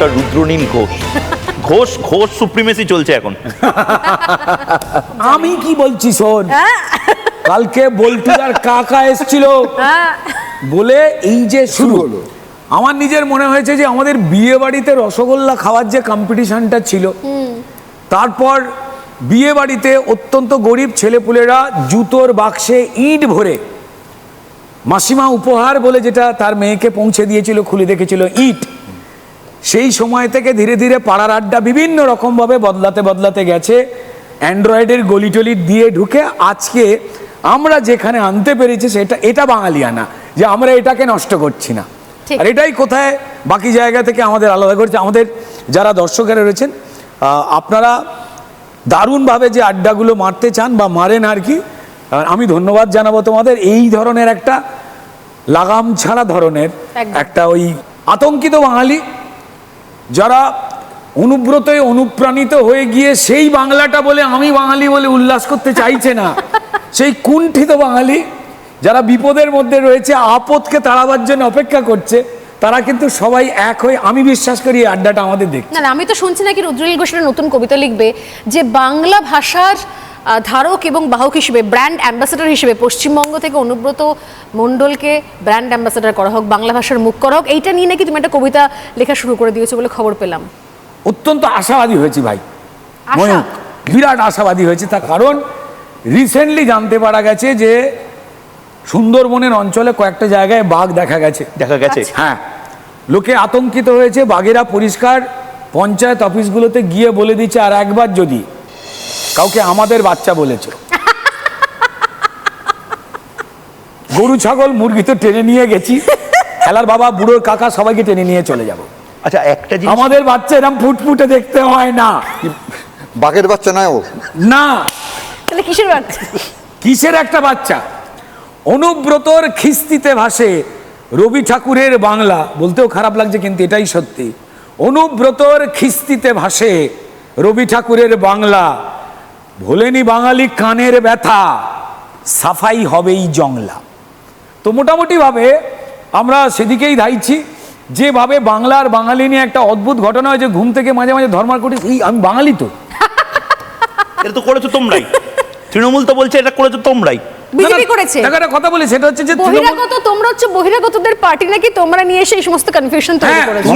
Mister Rudranil Ghosh. Ghosh Ghosh supremacy চলছে এখন। আমি কি বলছি শোন, কালকে বল্টুদার কাকা এসেছিল বলে এই যে শুরু হলো, আমার নিজের মনে হয়েছে যে আমাদের বিয়ে বাড়িতে রসগোল্লা খাওয়ার যে কম্পিটিশনটা ছিল, তারপর বিয়ে বাড়িতে অত্যন্ত গরিব ছেলেপুলেরা জুতোর বাক্সে ইট ভরে মাসিমা উপহার বলে যেটা তার মেয়েকে পৌঁছে দিয়েছিল, খুলে দেখেছিল ইট। সেই সময় থেকে ধীরে ধীরে পাড়ার আড্ডা বিভিন্ন রকমভাবে বদলাতে বদলাতে গেছে, অ্যান্ড্রয়েডের গলিটলি দিয়ে ঢুকে আজকে আমরা যেখানে আনতে পেরেছি এটা বাঙালিয়ানা, যে আমরা এটাকে নষ্ট করছি না। আর এটাই কোথায় বাকি জায়গা থেকে আমাদের আলাদা করছে। আমাদের যারা দর্শকেরা রয়েছেন, আপনারা দারুণভাবে যে আড্ডাগুলো মারতে চান বা মারেন আর কি, আমি ধন্যবাদ জানাবো তোমাদের। এই ধরনের একটা লাগাম ছাড়া ধরনের একটা ওই আতঙ্কিত বাঙালি যারা অনুব্রতই অনুপ্রাণিত হয়ে গিয়ে সেই বাংলাটা বলে আমি বাঙালি বলে উল্লাস করতে চাইছে না, সেই কুণ্ঠিত বাঙালি যারা বিপদের মধ্যে রয়েছে, আপদকে তাড়াবার জন্য অপেক্ষা করছে, তারা কিন্তু সবাই এক হয়ে, আমি বিশ্বাস করি এই আড্ডাটা আমাদের দেখছে। না, আমি তো শুনছি নাকি রুদ্রনীল ঘোষ নতুন কবিতা লিখবে, যে বাংলা ভাষার ধারক এবং বাহক হিসেবে, ব্র্যান্ড অ্যাম্বাসেডর হিসেবে পশ্চিমবঙ্গ থেকে অনুব্রত মণ্ডলকে ব্র্যান্ড অ্যাম্বাসেডর করা হোক, বাংলা ভাষার মুখ করা হোক। এইটা নিয়ে নাকি তুমি একটা কবিতা লেখা শুরু করে দিয়েছো বলে খবর পেলাম। অত্যন্ত আশাবাদী হয়েছি ভাই, ময়ূক বিরাট আশাবাদী হয়েছে। তার কারণ রিসেন্টলি জানতে পারা গেছে যে সুন্দরবনের অঞ্চলে কয়েকটা জায়গায় বাঘ দেখা গেছে। হ্যাঁ, লোকে আতঙ্কিত হয়েছে, বাঘেরা পরিষ্কার পঞ্চায়েত অফিসগুলোতে গিয়ে বলে দিচ্ছে, আর একবার যদি কাউকে আমাদের বাচ্চা বলেছে, গরু ছাগল মুরগি তো টেনে নিয়ে গেছি, খেলার বাবা বুড়োর কাকা সবাইকে টেনে নিয়ে চলে যাব। আচ্ছা, একটা জিনিস, আমাদের বাচ্চা এরকম ফুটফুটে দেখতে হয় না। বাঘের বাচ্চা নয় ও, না তাহলে কিসের বাচ্চা? কিসের একটা বাচ্চা? অনুব্রতর খিস্তিতে ভাসে রবি ঠাকুরের বাংলা, বলতেও খারাপ লাগছে কিন্তু এটাই সত্যি। অনুব্রতর খিস্তিতে ভাসে রবি ঠাকুরের বাংলা, ভোলেনি বাঙালি কানের ব্যথা, সাফাই হবেই জংলা। তো মোটামুটি ভাবে আমরা সেদিকেই ধাইছি, যেভাবে বাংলার বাঙালি নিয়ে একটা অদ্ভুত ঘটনা হয় যে ঘুম থেকে মাঝে মাঝে ধর্মার করি, আমি বাঙালি তো। এটা তো করেছো তোমরাই, তৃণমূল তো বলছে এটা করেছো তোমরাই। বিজেপি করেছে। একটা কথা বলি, সেটা হচ্ছে যে বহিরাগত, তোমরা হচ্ছে বহিরাগতদের পার্টি নাকি, তোমরা নিয়ে এসে এই সমস্ত কনফিউশন তৈরি করেছো।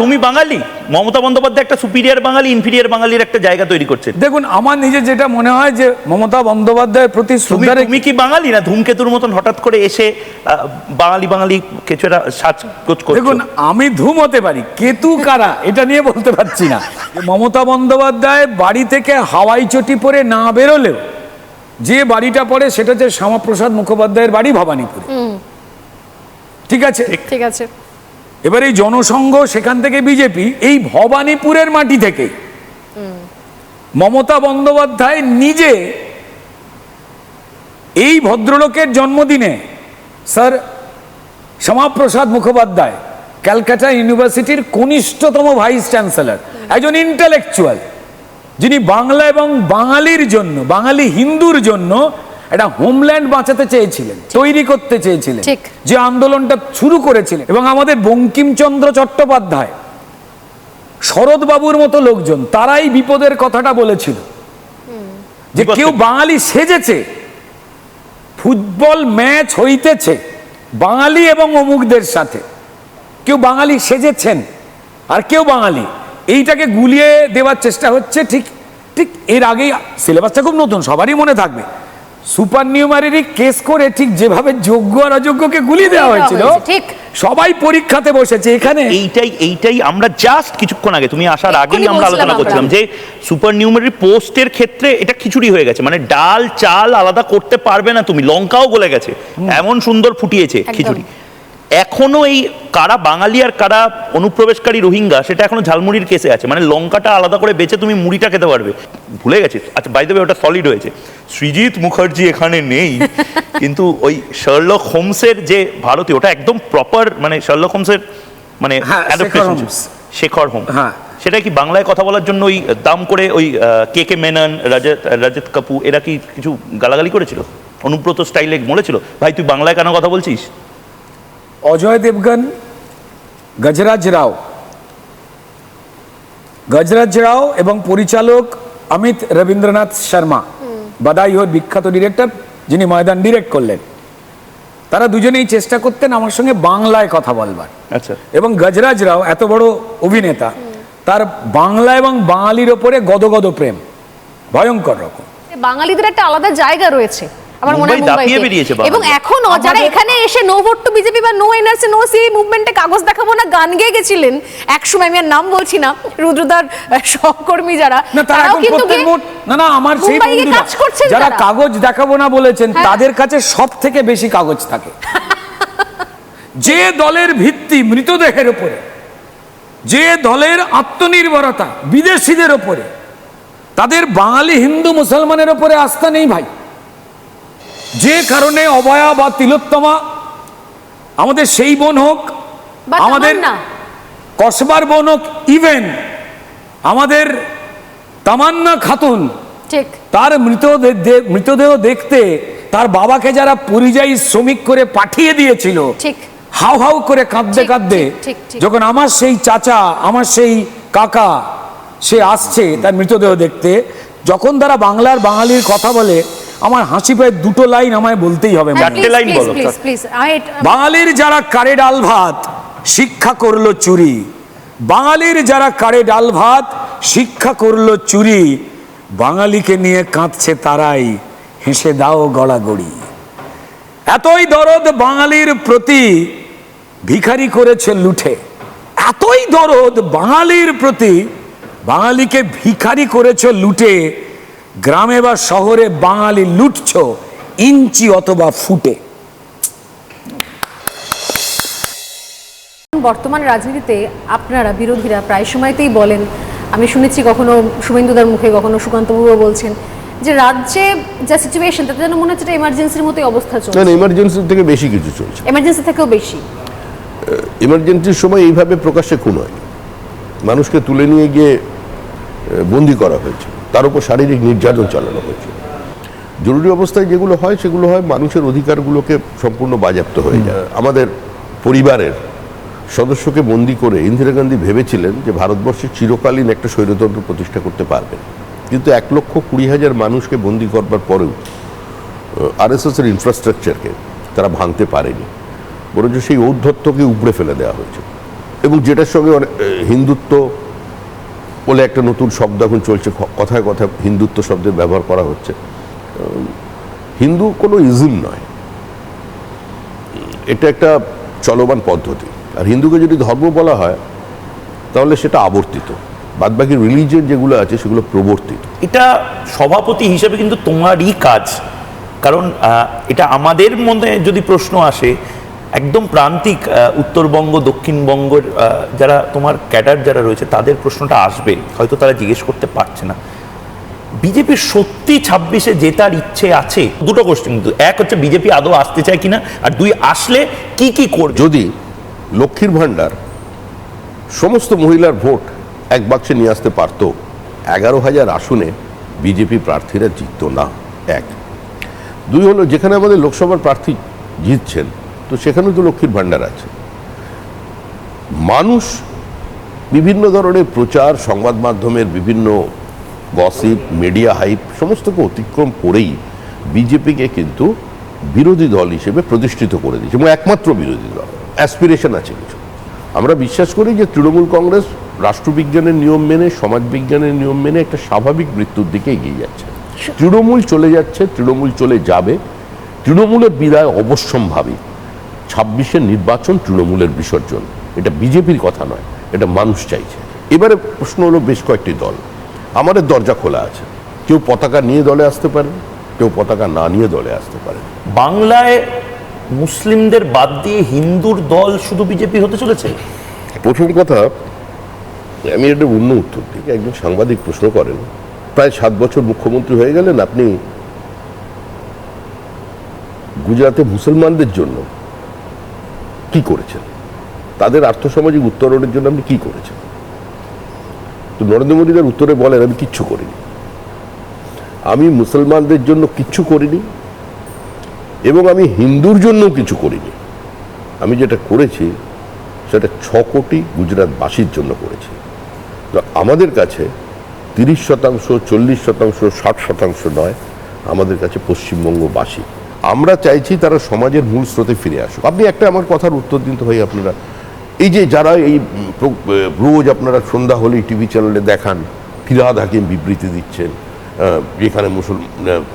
তুমি বাঙালি, মমতা বন্দ্যোপাধ্যায় একটা সুপিরিয়র বাঙালি, ইনফিরিয়র বাঙালির একটা জায়গা তৈরি করছে। দেখুন, আমার নিজের যেটা মনে হয় যে মমতা বন্দ্যোপাধ্যায়ের প্রতি শ্রদ্ধা। তুমি কি বাঙালি না ধূমকেতুর মতন হঠাৎ করে এসে বাঙালি বাঙালি কিছু একটা সাজগোজ করছো? দেখুন, আমি ধূম হতে পারি, কেতু কারা এটা নিয়ে বলতে পারছি না। মমতা বন্দ্যোপাধ্যায় বাড়ি থেকে হাওয়াই চটি পরে না বেরোলেও যে বাড়িটা পড়ে সেটা হচ্ছে শ্যামাপ্রসাদ মুখোপাধ্যায়ের বাড়ি ভবানীপুরে। ঠিক আছে, ঠিক আছে। এবার এই জনসংঘ সেখান থেকে বিজেপি, এই ভবানীপুরের মাটি থেকে মমতা বন্দ্যোপাধ্যায় নিজে এই ভদ্রলোকের জন্মদিনে, স্যার শ্যামাপ্রসাদ মুখোপাধ্যায় ক্যালকাটা ইউনিভার্সিটির কনিষ্ঠতম ভাইস চ্যান্সেলর, একজন ইন্টেলেকচুয়াল, যিনি বাংলা এবং বাঙালির জন্য, বাঙালি হিন্দুর জন্য একটা হোমল্যান্ড বাঁচাতে চেয়েছিলেন, তৈরি করতে চেয়েছিলেন, যে আন্দোলনটা শুরু করেছিলেন। এবং আমাদের বঙ্কিমচন্দ্র চট্টোপাধ্যায়, শরৎবাবুর মতো লোকজন, তারাই বিপদের কথাটা বলেছিল যে কেউ বাঙালি সেজেছে, ফুটবল ম্যাচ হইতেছে বাঙালি এবং অমুকদের সাথে, কেউ বাঙালি সেজেছেন আর কেউ বাঙালি, এইটাকে গুলিয়ে দেওয়ার চেষ্টা হচ্ছে। ঠিক ঠিক এর আগেই, সিলেবাসটা খুব নতুন, সবারই মনে থাকবে, সুপার নিউমারি কেস করে ঠিক যেভাবে যোগ্য আর অযোগ্যকে গুলিয়ে দেওয়া হয়েছিল, ঠিক সবাই পরীক্ষাতে বসেছে। এখানে এইটাই আমরা জাস্ট কিছুক্ষণ আগে, তুমি আসার আগেই আমরা আলোচনা করছিলাম যে সুপার নিউমারি পোস্টের ক্ষেত্রে এটা খিচুড়ি হয়ে গেছে, মানে ডাল চাল আলাদা করতে পারবে না তুমি, লঙ্কাও গলে গেছে, এমন সুন্দর ফুটিয়েছে খিচুড়ি। এখনো এই কারা বাঙালি আর কারা অনুপ্রবেশকারী রোহিঙ্গা, সেটা এখনো ঝালমুড়ির কেসে আছে, মানে লঙ্কাটা আলাদা করে বেচে তুমি মুড়িটা খেতে পারবে। ভুলে গেছে, আচ্ছা বাই দ্য ওয়ে ওটা সলিড হয়েছে, সৃজিত মুখার্জি এখানে নেই, কিন্তু ওই শার্লক হোমসের যে ভারতীয়, ওটা একদম প্রপার, মানে শার্লক হোমসের মানে শেখর হোম, সেটা কি বাংলায় কথা বলার জন্য ওই দাম করে ওই কে মেনন, রাজত কাপুর এরা কি কিছু গালাগালি করেছিল, অনুব্রত স্টাইলে বলেছিল ভাই তুই বাংলায় কেন কথা বলছিস? অজয় দেবগন, গজরাজ রাও গজরাজ রাও এবং পরিচালক অমিত রবীন্দ্রনাথ শর্মা, বাদাই হোর বিখ্যাত ডিরেক্টর, যিনি ময়দান ডিরেক্ট করলেন, তারা দুজনেই চেষ্টা করতেন আমার সঙ্গে বাংলায় কথা বলবার। আচ্ছা। এবং গজরাজ রাও এত বড় অভিনেতা, তার বাংলা এবং বাঙালির ওপরে গদগদ প্রেম, ভয়ঙ্কর রকম। বাঙালিদের একটা আলাদা জায়গা রয়েছে আমার মনে হয় মুম্বাই দাপিয়ে মুম্বাইতে। বেরিয়েছে বাঙালি। এবং এখনো যারা এখানে এসে নো ভোট টু বিজেপি বা নো এনআরসি নো সি মুভমেন্টে কাগজ দেখাবো না গান গেয়ে গেছিলেন একসময়, আমি আর নাম বলছি না, রুদ্রদার সহকর্মী যারা, না তারা তারাও এখন কিন্তু প্রত্যেক গিয়ে ভোট, না না আমার সেই মুম্বাইয়ে বন্ধুরা কাজ করছেন যারা তারা। কাগজ দেখাবো না বলেছেন, হ্যাঁ। তাদের কাছে সব থেকে বেশি কাগজ থাকে। যে দলের ভিত্তি মৃতদেহের উপরে, যে দলের আত্মনির্ভরতা বিদেশিদের উপরে, তাদের বাঙালি হিন্দু মুসলমানের উপরে আস্থা নেই ভাই। যে কারণে অভয়া বা তিলোত্তমা, আমাদের সেই বোন হোক, বা আমাদের তামান্না। কসবার বোন হোক, ইভেন আমাদের তামান্না খাতুন, ঠিক তার মৃতদেহ দেখতে তার বাবাকে যারা পরিযায়ী শ্রমিক করে পাঠিয়ে দিয়েছিল, ঠিক হাউ হাউ করে কাঁদতে ঠিক, কাঁদতে, ঠিক, ঠিক। যখন আমার সেই চাচা, আমার সেই কাকা, সে আসছে তার মৃতদেহ দেখতে, যখন তারা বাংলার বাঙালির কথা বলে, আমার হাসি পায়। দুটো লাইন আমায় বলতেই হবে। হ্যাঁ, চারটে লাইন বলো। প্লিজ প্লিজ বাঙালির যারা কারে ডাল ভাত শিক্ষা করলো চুরি, বাঙালির যারা কারে ডাল ভাত শিক্ষা করলো চুরি, বাঙালিকে নিয়ে কাঁদছে তারাই, হেসে দাও গড়াগড়ি। এতই দরদ বাঙালির প্রতি, ভিখারি করেছে লুঠে। এতই দরদ বাঙালির প্রতি, বাঙালিকে ভিখারি করেছে লুটে। গ্রামে বা শহরে বাঙালি লুটছ ইঞ্চি অথবা ফুটে। বর্তমান রাজনীতিতে আপনারা বিরোধীরা প্রায় সময়তেই বলেন, আমি শুনেছি কখনো শুভেন্দুদার মুখে, কখনো সুকান্তবাবু বলছেন যে রাজ্যে যা সিচুয়েশন, তাতে যেন মনে হচ্ছে এটা এমার্জেন্সির মতোই অবস্থা চলছে। না, এমার্জেন্সির থেকে বেশি কিছু চলছে। এমার্জেন্সি থেকেও বেশি। এমার্জেন্সির সময় এইভাবে প্রকাশ্যে খুন হয়, মানুষকে তুলে নিয়ে গিয়ে বন্দি করা হয়েছে, তার উপর শারীরিক নির্যাতন চালানো হয়েছে। জরুরি অবস্থায় যেগুলো হয় সেগুলো হয় মানুষের অধিকারগুলোকে সম্পূর্ণ বাজেয়াপ্ত হয়ে যায়। আমাদের পরিবারের সদস্যকে বন্দি করে ইন্দিরা গান্ধী ভেবেছিলেন যে ভারতবর্ষে চিরকালীন একটা স্বৈরতন্ত্র প্রতিষ্ঠা করতে পারবেন, কিন্তু 1,20,000 মানুষকে বন্দি করবার পরেও আরএসএস এর ইনফ্রাস্ট্রাকচারকে তারা ভাঙতে পারেনি, বরঞ্চ সেই ঔদ্ধত্যকে উপড়ে ফেলে দেওয়া হয়েছে। এবং যেটার সঙ্গে হিন্দুত্ব বলে একটা নতুন শব্দ এখন চলছে, কথায় কথায় হিন্দুত্ব শব্দের ব্যবহার করা হচ্ছে। হিন্দু কোনো ইজম নয়, এটা একটা চলমান পদ্ধতি। আর হিন্দুকে যদি ধর্ম বলা হয় তাহলে সেটা আবর্তিত, বাদবাকি রিলিজিয়ন যেগুলো আছে সেগুলো প্রবর্তিত। এটা সভাপতি হিসেবে কিন্তু তোমারই কাজ, কারণ এটা আমাদের মনে যদি প্রশ্ন আসে, একদম প্রান্তিক উত্তরবঙ্গ দক্ষিণবঙ্গের যারা তোমার ক্যাডার যারা রয়েছে, তাদের প্রশ্নটা আসবে, হয়তো তারা জিজ্ঞেস করতে পারছে না। বিজেপির সত্যি 26-এ জেতার ইচ্ছে আছে? দুটো কোশ্চেন কিন্তু, এক হচ্ছে বিজেপি আদৌ আসতে চায় কিনা, আর দুই আসলে কি কি করবে। যদি লক্ষ্মীর ভাণ্ডার সমস্ত মহিলার ভোট এক বাক্সে নিয়ে আসতে পারত, 11,000 আসনে বিজেপি প্রার্থীরা জিততো না। এক। দুই হলো, যেখানে আমাদের লোকসভার প্রার্থী জিতছেন, তো সেখানেও তো লক্ষ্মীর ভাণ্ডার আছে। মানুষ বিভিন্ন ধরনের প্রচার, সংবাদ মাধ্যমের বিভিন্ন গসিপ, মিডিয়া হাইপ সমস্তকে অতিক্রম করেই বিজেপিকে কিন্তু বিরোধী দল হিসেবে প্রতিষ্ঠিত করে দিয়েছে, এবং একমাত্র বিরোধী দল। অ্যাসপিরেশন আছে কিছু। আমরা বিশ্বাস করি যে তৃণমূল কংগ্রেস রাষ্ট্রবিজ্ঞানের নিয়ম মেনে, সমাজবিজ্ঞানের নিয়ম মেনে একটা স্বাভাবিক মৃত্যুর দিকে এগিয়ে যাচ্ছে। তৃণমূল চলে যাচ্ছে, তৃণমূল চলে যাবে, তৃণমূলের বিদায় অবশ্যম্ভাবী। 26-এর নির্বাচন তৃণমূলের বিসর্জন, এটা বিজেপির কথা নয়, এটা মানুষ চাইছে। এবারে প্রশ্ন হলো, বেশ কয়েকটি দল, আমাদের দরজা খোলা আছে, কেউ পতাকা নিয়ে দলে আসতে পারে, কেউ পতাকা না নিয়ে দলে আসতে পারে। বাংলায় মুসলিমদের বাদ দিয়ে হিন্দুর দল শুধু বিজেপি হতে চলেছে? প্রথম কথা, আমি একটা অন্য উত্তর দিই। একজন সাংবাদিক প্রশ্ন করেন, প্রায় 7 বছর মুখ্যমন্ত্রী হয়ে গেলেন, আপনি গুজরাটে মুসলমানদের জন্য কি করেছেন, তাদের আর্থসামাজিক উত্তরণের জন্য আপনি কি করেছেন? তো নরেন্দ্র মোদী তার উত্তরে বলেন, আমি কিচ্ছু করিনি, আমি মুসলমানদের জন্য কিচ্ছু করিনি, এবং আমি হিন্দুর জন্য কিছু করিনি। আমি যেটা করেছি সেটা 6 কোটি গুজরাটবাসীর জন্য করেছি। তো আমাদের কাছে 30%, 40%, 60% নয়, আমাদের কাছে পশ্চিমবঙ্গবাসী। আমরা চাইছি তারা সমাজের মূল স্রোতে ফিরে আসুক। আপনি একটা আমার কথার উত্তর দিন তো ভাই, আপনারা এই যে যারা এই রোজ আপনারা সন্ধ্যা হলেই টিভি চ্যানেলে দেখান ফিরহাদ হাকিম বিবৃতি দিচ্ছেন, যেখানে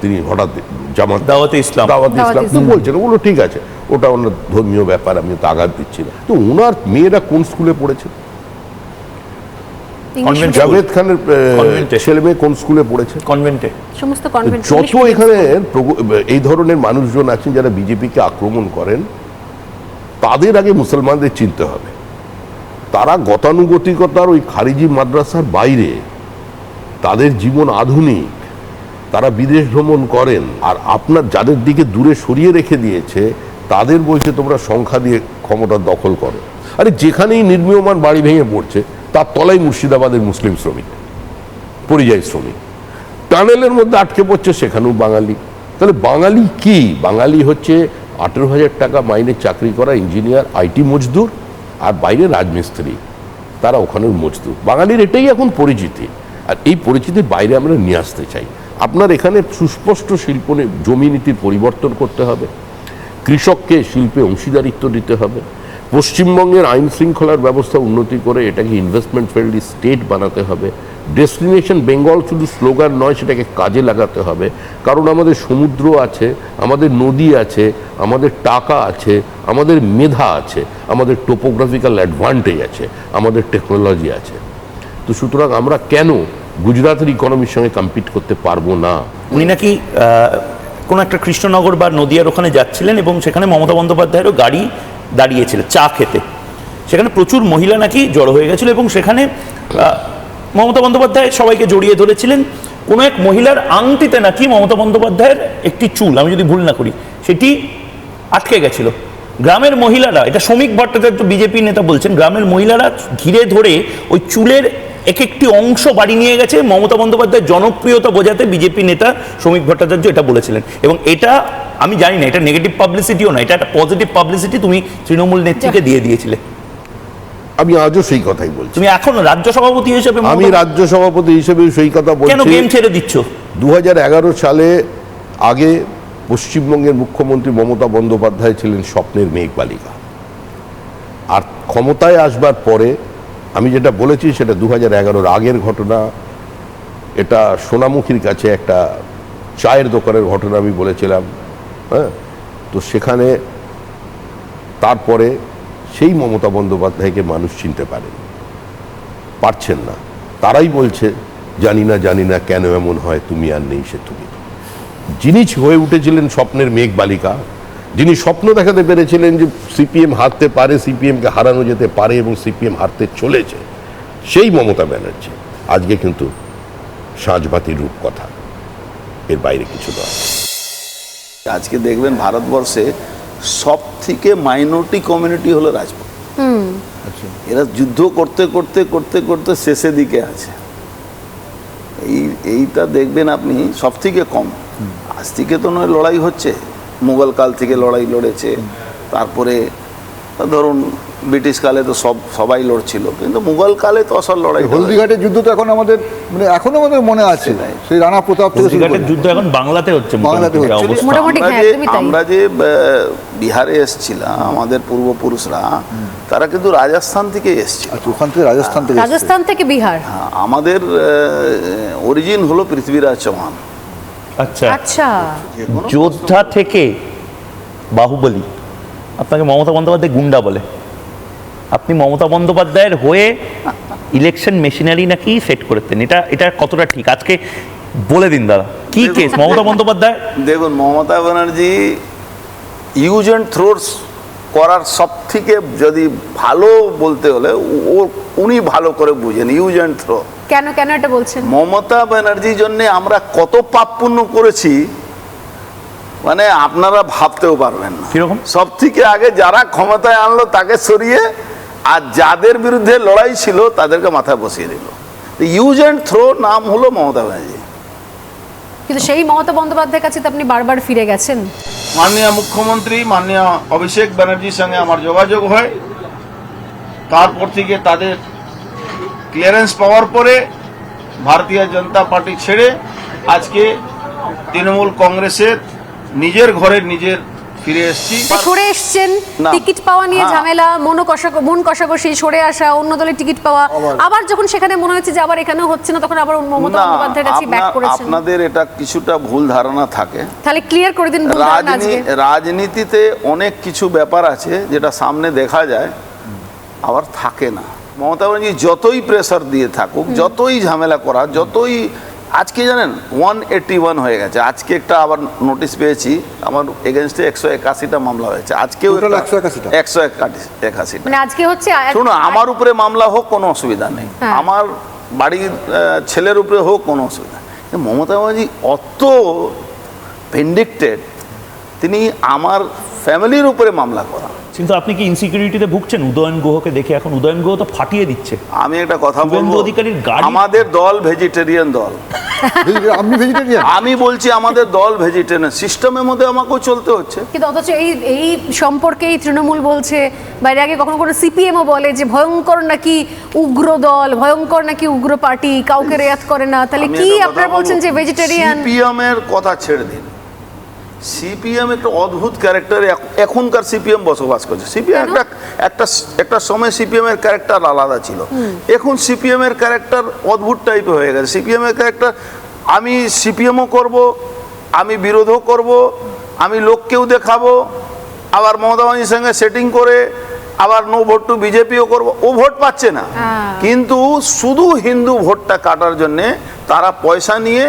তিনি হঠাৎ জামাত দাওয়াতে ইসলাম তো বলছেন, ওগুলো ঠিক আছে, ওটা ওনার ধর্মীয় ব্যাপার, আমি তো আঘাত দিচ্ছি না। তো ওনার মেয়েরা কোন স্কুলে পড়েছে? ইংলিশ জাভেদ খানের কনভেন্টে। ছেলে মেয়ে কোন স্কুলে পড়েছে? কনভেন্টে। সমস্ত কনভেন্ট যত এখানে এই ধরনের মানুষজন আছেন যারা বিজেপিকে আক্রমণ করেন, তাদের আগে মুসলমানদের চিনতে হবে। তারা গতানুগতিকতার ওই খারিজি মাদ্রাসার বাইরে, তাদের জীবন আধুনিক, তারা বিদেশ ভ্রমণ করেন। আর আপনার যাদের দিকে দূরে সরিয়ে রেখে দিয়েছে তাদের বলছে তোমরা সংখ্যা দিয়ে ক্ষমতা দখল করো। আরে যেখানেই নির্মীয়মান বাড়ি ভেঙে পড়ছে তার তলায় মুর্শিদাবাদের মুসলিম শ্রমিক, পরিযায়ী শ্রমিক, টানেলের মধ্যে আটকে পড়ছে, সেখানেও বাঙালি। তাহলে বাঙালি কি? বাঙালি হচ্ছে 18,000 টাকা মাইনে চাকরি করা ইঞ্জিনিয়ার, আইটি মজদুর, আর বাইরে রাজমিস্ত্রি, তারা ওখানের মজদুর। বাঙালির এটাই এখন পরিচিতি, আর এই পরিচিতির বাইরে আমরা নিয়ে আসতে চাই। আপনার এখানে সুস্পষ্ট শিল্প জমি নীতির পরিবর্তন করতে হবে, কৃষককে শিল্পে অংশীদারিত্ব দিতে হবে, পশ্চিমবঙ্গের আইন শৃঙ্খলার ব্যবস্থা উন্নতি করে এটাকে ইনভেস্টমেন্ট ফ্রেন্ডলি স্টেট বানাতে হবে। ডেস্টিনেশন বেঙ্গল শুধু স্লোগান নয়, সেটাকে কাজে লাগাতে হবে। কারণ আমাদের সমুদ্র আছে, আমাদের নদী আছে, আমাদের টাকা আছে, আমাদের মেধা আছে, আমাদের টোপোগ্রাফিক্যাল অ্যাডভান্টেজ আছে, আমাদের টেকনোলজি আছে। তো সুতরাং আমরা কেন গুজরাটের ইকোনমির সঙ্গে কম্পিট করতে পারবো না? উনি নাকি কোনো একটা কৃষ্ণনগর বা নদিয়ার ওখানে যাচ্ছিলেন এবং সেখানে মমতা বন্দ্যোপাধ্যায়েরও গাড়ি দাঁড়িয়েছিল চা খেতে। সেখানে প্রচুর মহিলা নাকি জড়ো হয়ে গেছিল এবং সেখানে মমতা বন্দ্যোপাধ্যায় সবাইকে জড়িয়ে ধরেছিলেন। কোনো এক মহিলার আংটিতে নাকি মমতা বন্দ্যোপাধ্যায়ের একটি চুল, আমি যদি ভুল না করি, সেটি আটকে গেছিল। গ্রামের মহিলারা, এটা শ্রমিক ভট্টাচার্য বিজেপি নেতা বলছেন, গ্রামের মহিলারা ঘিরে ধরে ওই চুলের এক একটি অংশ বাড়ি নিয়ে গেছে মমতা বন্দ্যোপাধ্যায়ের জনপ্রিয়তা বোঝাতে। বিজেপি নেতা শ্রমিক ভট্টাচার্য এটা বলেছিলেন এবং এটা আমি জানি না এটা নেগেটিভ পাবলিসিটিও না, এটা একটা পজিটিভ পাবলিসিটি তুমি তৃণমূল নেত্রীকে দিয়ে দিয়েছিলে। আমি আজও সেই কথাই বলছি। তুমি এখন রাজ্য সভাপতি হিসেবে আমি রাজ্য সভাপতি হিসেবে সেই কথা কেন বলছি। গেম ছেড়ে দিচ্ছ? 2011 সালে আগে পশ্চিমবঙ্গের মুখ্যমন্ত্রী মমতা বন্দ্যোপাধ্যায় ছিলেন স্বপ্নের মেঘ বালিকা, আর ক্ষমতায় আসবার পরে আমি যেটা বলেছি সেটা 2011 আগের ঘটনা। এটা সোনামুখীর কাছে একটা চায়ের দোকানের ঘটনা আমি বলেছিলাম, হ্যাঁ। তো সেখানে তারপরে সেই মমতা বন্দ্যোপাধ্যায়কে মানুষ চিনতে পারছেন না। তারাই বলছে জানি না কেন এমন হয়, তুমি আর নেই সে তুমি। যিনি হয়ে উঠেছিলেন স্বপ্নের মেঘ বালিকা, যিনি স্বপ্ন দেখাতে পেরেছিলেন যে সিপিএম হারতে পারে, সিপিএমকে হারানো যেতে পারে এবং সিপিএম হারতে চলেছে, সেই মমতা ব্যানার্জি আজকে কিন্তু সাজবাতির রূপকথা, এর বাইরে কিছু নয়। আজকে দেখবেন ভারতবর্ষে সব থেকে মাইনরিটি কমিউনিটি হলো রাজপুত। এরা যুদ্ধ করতে করতে করতে করতে শেষের দিকে আছে। এইটা দেখবেন আপনি সব থেকে কম। আজ থেকে তো নয়, লড়াই হচ্ছে, মুঘল কাল থেকে লড়াই লড়েছে, তারপরে ধরুন ব্রিটিশ কালে তো সবাই লড়ছিল, কিন্তু মুঘল কালে তো আসল লড়াই। হলদিঘাটের যুদ্ধ তো এখন আমাদের এখনো আমাদের মনে আছে, সেই রানা প্রতাপ থেকে শুরু করে। হলদিঘাটের যুদ্ধ এখন বাংলাতে হচ্ছে। বাংলাতে হচ্ছে। মোটামুটি হ্যাঁ, একদমই তাই। আমরা যে বিহারে এসেছিলাম, আমাদের পূর্বপুরুষরা তারা কিন্তু রাজস্থান থেকে এসেছিল। আচ্ছা, ওখান থেকে রাজস্থান থেকে রাজস্থান থেকে বিহার। আমাদের অরিজিন হলো পৃথ্বীরাজ চৌহান। আচ্ছা আচ্ছা, যোদ্ধা থেকে বাহুবলী, আপনাকে মমতা বন্দ্যোপাধ্যায় গুন্ডা বলে। আপনি মমতা বন্দ্যোপাধ্যায়ের হয়ে ইলেকশন মেশিনারি নাকি সেট করতেন, এটা কতটা ঠিক আজকে বলে দিন দাদা, কি কেস মমতা বন্দ্যোপাধ্যায়? দেখুন, Mamata Banerjee use and throes করার সব থেকে যদি ভালো বলতে হলে উনি ভালো করে বুঝেন ইউজ অ্যান্ড থ্রো। কেন এটা বলছেন? মমতা ব্যানার্জির জন্য আমরা কত পাপ পুণ্য করেছি মানে আপনারা ভাবতেও পারবেন না। কিরকম? সব থেকে আগে যারা ক্ষমতায় আনলো তাকে সরিয়ে, আর যাদের বিরুদ্ধে লড়াই ছিল তাদেরকে মাথায় বসিয়ে দিল। ইউজ অ্যান্ড থ্রো নাম হলো মমতা ব্যানার্জি। কিন্তু সেই মমতা বন্দ্যোপাধ্যায়ের কাছে তো আপনি বারবার ফিরে গেছেন। মাননীয় মুখ্যমন্ত্রী মাননীয় অভিষেক ব্যানার্জির সঙ্গে আমার যোগাযোগ হয়, তারপর থেকে তাদের ক্লিয়ারেন্স পাওয়ার পরে ভারতীয় জনতা পার্টি ছেড়ে আজকে তৃণমূল কংগ্রেসের নিজের ঘরে নিজের ফিরে এসেছি। সরে এসছেন, না। টিকিট পাওয়া নিয়ে হ্যাঁ। ঝামেলা, মন কষাকষি, সরে আসা, অন্য দলে টিকিট পাওয়া, আবার যখন সেখানে মনে হচ্ছে যে আবার এখানেও হচ্ছে না, তখন আবার মমতা না, বন্দ্যোপাধ্যায়ের কাছে ব্যাক করেছেন। আপনাদের এটা কিছুটা ভুল ধারণা থাকে। তাহলে ক্লিয়ার করে দিন ভুল ধারণা আজকে। রাজনীতিতে অনেক কিছু ব্যাপার আছে যেটা সামনে দেখা যায় আবার থাকে না। মমতা ব্যানার্জি যতই প্রেসার দিয়ে থাকুক, যতই ঝামেলা করা, যতই, আজকে জানেন 181 হয়ে গেছে। আজকে একটা আবার নোটিশ পেয়েছি, আমার এগেনস্টে 181টা মামলা হয়েছে। আজকেও Total 181টা? 181। মানে আজকে হচ্ছে শোনো, আমার উপরে মামলা হোক কোনো অসুবিধা নেই, হ্যাঁ। আমার বাড়ির ছেলের উপরে হোক কোনো অসুবিধা নেই। কিন্তু মমতা ব্যানার্জি অত ভেন্ডিক্টেড, তিনি আমার ফ্যামিলির উপরে মামলা করা। কিন্তু আপনি কি ইনসিকিউরিটিতে ভুগছেন? উদয়ন গুহকে দেখে এখন উদয়ন গুহ তো ফাটিয়ে দিচ্ছে। আমি একটা কথা শুভেন্দু বলবো, অধিকারীর গাড়ি- আমাদের দল ভেজিটেরিয়ান দল। আপনি ভেজিটেরিয়ান? আমি বলছি আমাদের দল ভেজিটেরিয়ান, সিস্টেমের মধ্যে আমাকেও চলতে হচ্ছে। কিন্তু অথচ এই সম্পর্কে এই তৃণমূল বলছে, বাইরে আগে কখনো কোনো সিপিএমও বলে যে ভয়ঙ্কর নাকি উগ্র দল, ভয়ঙ্কর নাকি উগ্র পার্টি, কাউকে রেয়াত করে না। তাহলে আমি কি একটা কথা আপনারা বলছেন যে বলবো, ভেজিটেরিয়ান? সিপিএম এর কথা ছেড়ে দিন। সিপিএম একটা অদ্ভুত ক্যারেক্টার এখনকার সিপিএম বসবাস করছে। সিপিএম একটা সময় সিপিএম এর ক্যারেক্টার আলাদা ছিল, এখন সিপিএম এর ক্যারেক্টার অদ্ভুত টাইপের হয়ে গেছে। সিপিএম এর ক্যারেক্টার, আমি সিপিএমও করব, আমি বিরোধও করব, আমি লোককেও দেখাবো, আবার মমতা ব্যানার্জির সঙ্গে সেটিং করে আবার নো ভোট টু বিজেপিও করবো। ও ভোট পাচ্ছে না, কিন্তু শুধু হিন্দু ভোটটা কাটার জন্যে তারা পয়সা নিয়ে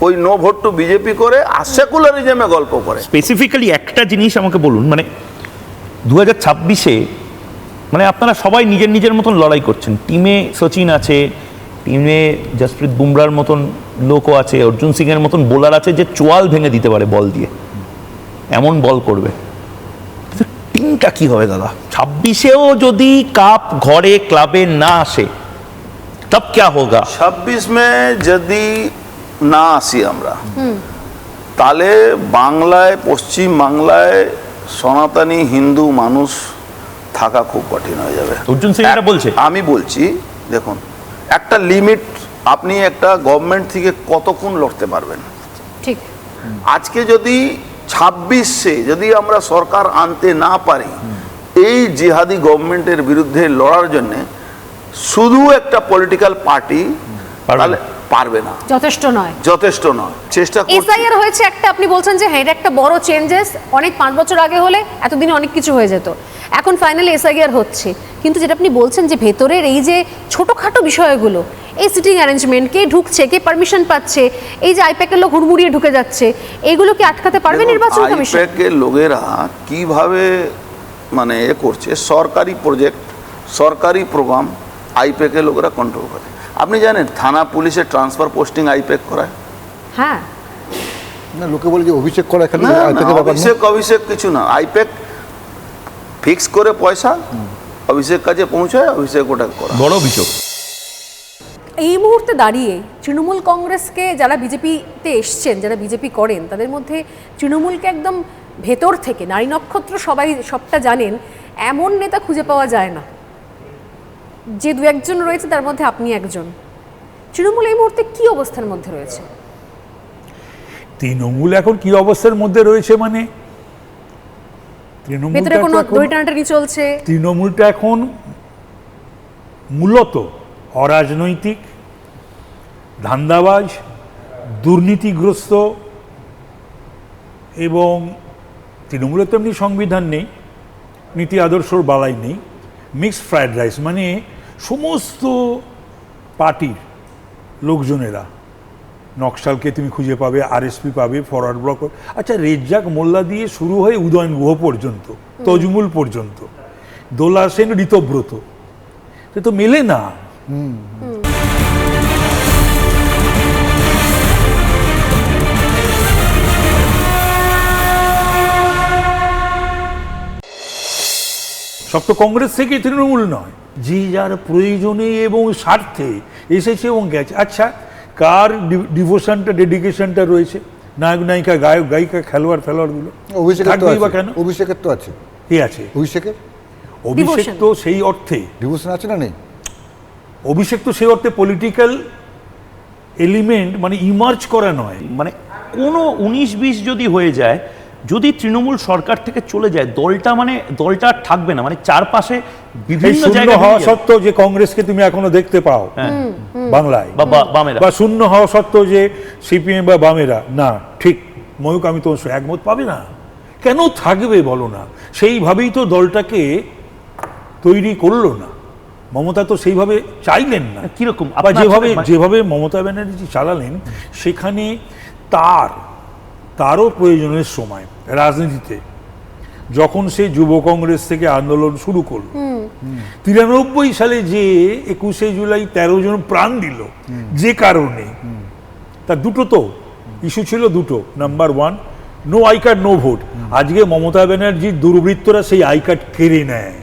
ওই নো ভোট টু বিজেপি করে আর সেকুলারিজমে গল্প করে। স্পেসিফিক্যালি একটা জিনিস আমাকে বলুন, মানে 2026-এ মানে আপনারা সবাই নিজের নিজের মতন লড়াই করছেন। টিমে সচিন আছে, টিমে জসপ্রীত বুমরার মতন লোকও আছে, অর্জুন সিং এর মতন বোলার আছে যে চোয়াল ভেঙে দিতে পারে বল দিয়ে, এমন বল করবে। কিন্তু টিমটা কি হবে দাদা? 26-এও যদি কাপ ঘরে ক্লাবে না আসে তব ক্যা হোগা? 26 মে যদি না আসি আমরা, তাহলে বাংলায়, পশ্চিম বাংলায় সনাতনী হিন্দু মানুষ থাকা খুব কঠিন হয়ে যাবে। অর্জুন সিং এটা বলছে। আমি বলছি, দেখুন, একটা লিমিট, আপনি একটা গভর্নমেন্ট থেকে কতক্ষণ লড়তে পারবেন। ঠিক। আজকে যদি 26-এ যদি আমরা সরকার আনতে না পারি এই জিহাদি গভর্নমেন্টের বিরুদ্ধে লড়ার জন্য, শুধু একটা পলিটিক্যাল পার্টি তাহলে পারবে না, যথেষ্ট নয়। চেষ্টা করছি। এসআইআর হয়েছে একটা, আপনি বলছেন যে হ্যাঁ এটা একটা বড় চেঞ্জেস, অনেক 5 বছর আগে হলে এতদিনে অনেক কিছু হয়ে যেত, এখন ফাইনালি এসআইআর হচ্ছে। কিন্তু যেটা আপনি বলছেন যে ভেতরের এই যে ছোটখাটো বিষয়গুলো, এই সিটিং অ্যারেঞ্জমেন্ট, কে ঢুকছে, কে পারমিশন পাচ্ছে, এই যে আইপ্যাকের লোক হুড়মুড়িয়ে ঢুকে যাচ্ছে, এগুলোকে আটকাতে পারবে নির্বাচন কমিশন? আইপ্যাকের লোকেরা কিভাবে মানে এ করছে, সরকারি প্রজেক্ট, সরকারি প্রোগ্রাম আইপ্যাকের লোকেরা কন্ট্রোল করে। আপনি জানেন থানা পুলিশের ট্রান্সফার পোস্টিং আইপ্যাক করায়? হ্যাঁ, না, লোকে বলে যে অভিষেক করা এখানে না, অভিষেক কিছু না। আইপ্যাক ফিক্স করে পয়সা অভিষেক কাছে পৌঁছায়, অভিষেক ওটা করা। বড় অভিযোগ। এই মুহূর্তে দাঁড়িয়ে তৃণমূল কংগ্রেসকে যারা বিজেপিতে এসছেন, যারা বিজেপি করেন, তাদের মধ্যে তৃণমূলকে একদম ভেতর থেকে নারী নক্ষত্র সবাই সবটা জানেন এমন নেতা খুঁজে পাওয়া যায় না। যে 2-1 রয়েছে তার মধ্যে আপনি একজন। তৃণমূল এই মুহূর্তে কি অবস্থার মধ্যে রয়েছে? তৃণমূল এখন কি অবস্থার মধ্যে রয়েছে মানে ভেতরে কোনো দড়ি টানাটানি চলছে? তৃণমূলটা এখন মূলত অরাজনৈতিক, ধান্দাবাজ, দুর্নীতিগ্রস্ত, এবং তৃণমূলের তেমনি সংবিধান নেই, নীতি আদর্শর বালাই নেই, মিক্সড ফ্রাইড রাইস, মানে সমস্ত পার্টির লোকজনেরা, নকশালকে তুমি খুঁজে পাবে, আরএসপি পাবে, ফরওয়ার্ড ব্লক। আচ্ছা, রেজ্জাক মোল্লা দিয়ে শুরু হয়ে উদয়ন গুহ পর্যন্ত, তজমুল পর্যন্ত, দোলা সেন, ঋতব্রত, সে তো মেলে না। সব তো কংগ্রেস থেকে, তৃণমূল নয়। যে যার প্রয়োজনে এবং স্বার্থে এসেছে এবং গেছে। আচ্ছা, কার ডিভোশনটা, ডেডিকেশনটা রয়েছে? নায়ক নায়িকা, গায়ক গায়িকা, খেলোয়াড়গুলো থাকবেই বা কেন? অভিষেকের তো আছে। কে আছে? অভিষেকের অভিষেক তো সেই অর্থে ডিভোশন আছে না, নেই? অভিষেক তো সেই অর্থে পলিটিক্যাল এলিমেন্ট মানে ইমার্জ করা নয়। মানে কোনো 19-20 যদি হয়ে যায়, যদি তৃণমূল সরকার থেকে চলে যায়, দলটা আর থাকবে না, মানে চারপাশে এই বিভিন্ন শূন্য জায়গায় হওয়া ভেঙে যাবে। সত্ত্বেও যে কংগ্রেসকে তুমি এখনো দেখতে পাও বাংলায়, বা বামেরা। বা শূন্য হওয়া সত্ত্বেও যে সিপিএম বা বামেরা, না ঠিক ময়ূক, আমি তো একমত, পাবে না। কেন থাকবে বলো না? সেইভাবেই তো দলটাকে তৈরি করলো না, মমতা তো সেইভাবে চাইলেন না। কিরকম বা যেভাবে মমতা ব্যানার্জি চালালেন, সেখানে তারও প্রয়োজনের সময় রাজনীতিতে, যখন সে যুব কংগ্রেস থেকে আন্দোলন শুরু করলো 93 সালে, যে 21শে জুলাই 13 জন প্রাণ দিল, যে কারণে তার দুটো তো ইস্যু ছিল, দুটো। Number 1, no I card no vote. আজকে মমতা ব্যানার্জির দুর্বৃত্তরা সেই আই কার্ড কেড়ে নেয়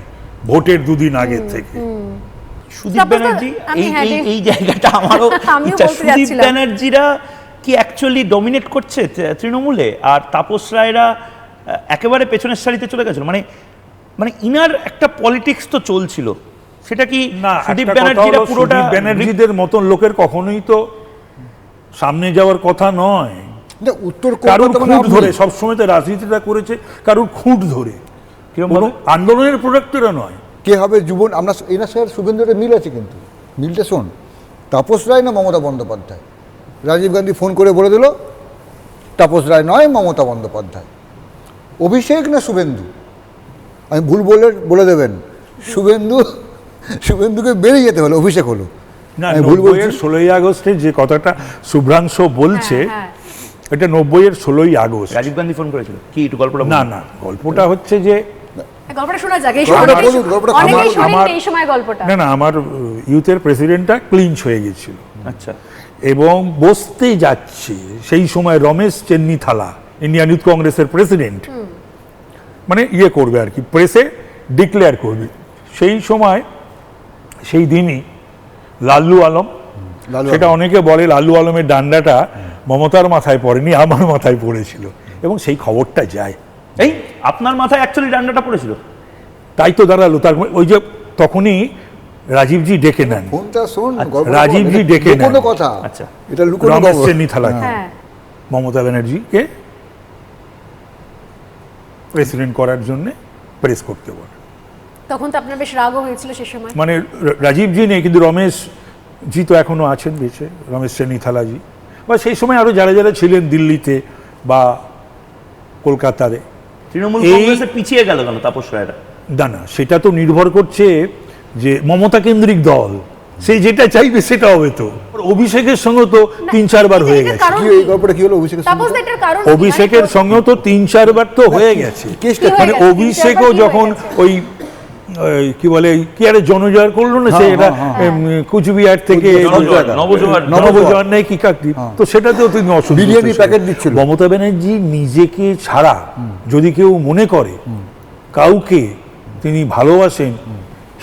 ভোটের দুদিন আগের থেকে। সুদীপ তাপস দা, ব্যানার্জি, আমি হ্যাঁ এই জায়গাটা আমারও আমিও ইচ্ছা। বলতে সুদীপ যাচ্ছিলাম। ব্যানার্জিরা কি অ্যাকচুয়ালি ডমিনেট করছে তৃণমূলে, আর তাপস রায়রা একেবারে পেছনের সারিতে চলে গেছিল? মানে ইনার একটা পলিটিক্স তো চলছিল, সেটা কি না, সুদীপ একটা কথা ব্যানার্জিরা হলো, পুরোটা সুদীপ ব্যানার্জিদের মতন লোকের কখনোই তো সামনে যাওয়ার কথা নয়। না, উত্তর কারুর কলকাতা মানে খুঁট আপনি- ধরে সবসময় তো রাজনীতিটা করেছে, কারুর খুঁট ধরে, কিরকম কোনো ভাবে? আন্দোলনের প্রোডাক্টেরা নয়। কে হবে যুবন, আমরা এনার সাথে শুভেন্দুরের মিল আছে, কিন্তু মিলটা শোন, তাপস রায় না মমতা বন্দ্যোপাধ্যায়? রাজীব গান্ধী ফোন করে বলে দিল তাপস রায় নয়, মমতা বন্দ্যোপাধ্যায়। অভিষেক না শুভেন্দু? আমি ভুল বলে দেবেন, শুভেন্দুকে বেরিয়ে যেতে হলো, অভিষেক হলো। না, আমি ভুল বলছি? 16ই আগস্টের যে কথাটা শুভ্রাংশু বলছে, হ্যাঁ, এটা 90-এর 16ই আগস্ট। রাজীব গান্ধী ফোন করেছিল কি, একটু গল্পটা না না, গল্পটা হচ্ছে যে, গল্পটা শোনা যাক। এই গল্পটা সময় বলুন, গল্পটা অনেকেই আমার- শোনেননি আমার- এই সময় গল্পটা। না আমার ইউথের প্রেসিডেন্টটা ক্লিঞ্চ হয়ে গেছিল আচ্ছা, এবং বসতে যাচ্ছে সেই সময় রমেশ চেন্নিথালা, ইন্ডিয়ান ইউথ কংগ্রেসের প্রেসিডেন্ট, মানে করবে আর কি, প্রেসে ডিক্লেয়ার করবে। সেই সময় সেই দিনই লাল্লু আলম, লালু সেটা অনেকে বলে লাল্লু আলমের ডান্ডাটা মমতার মাথায় পড়েনি, আমার মাথায় পড়েছিল, এবং সেই খবরটা যায়। এই আপনার মাথায় অ্যাকচুয়ালি ডান্ডাটা পড়েছিল? তাই তো দাঁড়ালো, তার ওই যে তখনই রাজীবজি ডেকে নেন, ফোনটা শোন, গল্পটা রাজীবজি বল, ডেকে এটা লুকোনো নেন। কথা, আচ্ছা। এটা লুকোনো রমেশ খবর। চেন্নিথালাকে হ্যাঁ, মমতা ব্যানার্জিকে প্রেসিডেন্ট করার জন্য প্রেস করতে বলে। তখন তো আপনার বেশ রাগও হয়েছিল সে সময়। মানে রাজীবজি নেই, কিন্তু রমেশজি তো এখনো আছেন বেঁচে, রমেশ চেন্নিথালাজি, বা সেই সময় আরো যারা যারা ছিলেন দিল্লিতে বা কলকাতাতে। তৃণমূল এই- কংগ্রেসে পিছিয়ে গেল কেন তাপস রায়রা? না সেটা তো নির্ভর করছে যে মমতা কেন্দ্রিক দল, সেই যেটা চাইবে সেটা হবে। তো অভিষেকের সঙ্গে তো 3-4 বার হয়ে গেছে, কারণ কি এই গল্পটা কি হলো অভিষেকের তাপস সঙ্গে? দা, এটার কারণ কি? অভিষেকের সঙ্গেও তো 3-4 বার তো হয়ে গেছে। কেসটা কি হয়ে মানে গেছে? অভিষেকও 3-4 বার কি যখন হয়ে গেছে? ওই কি বলে, কি আরে জনজয় করলো না, সে এটা কুচবিহার থেকে নবজোয়ার নেই কি কাকদ্বীপ, তো সেটাতেও তিনি অসুবিধা বিরিয়ানি হচ্ছে। প্যাকেট দিচ্ছিল। মমতা ব্যানার্জি নিজেকে ছাড়া যদি কেউ মনে করে কাউকে তিনি ভালোবাসেন,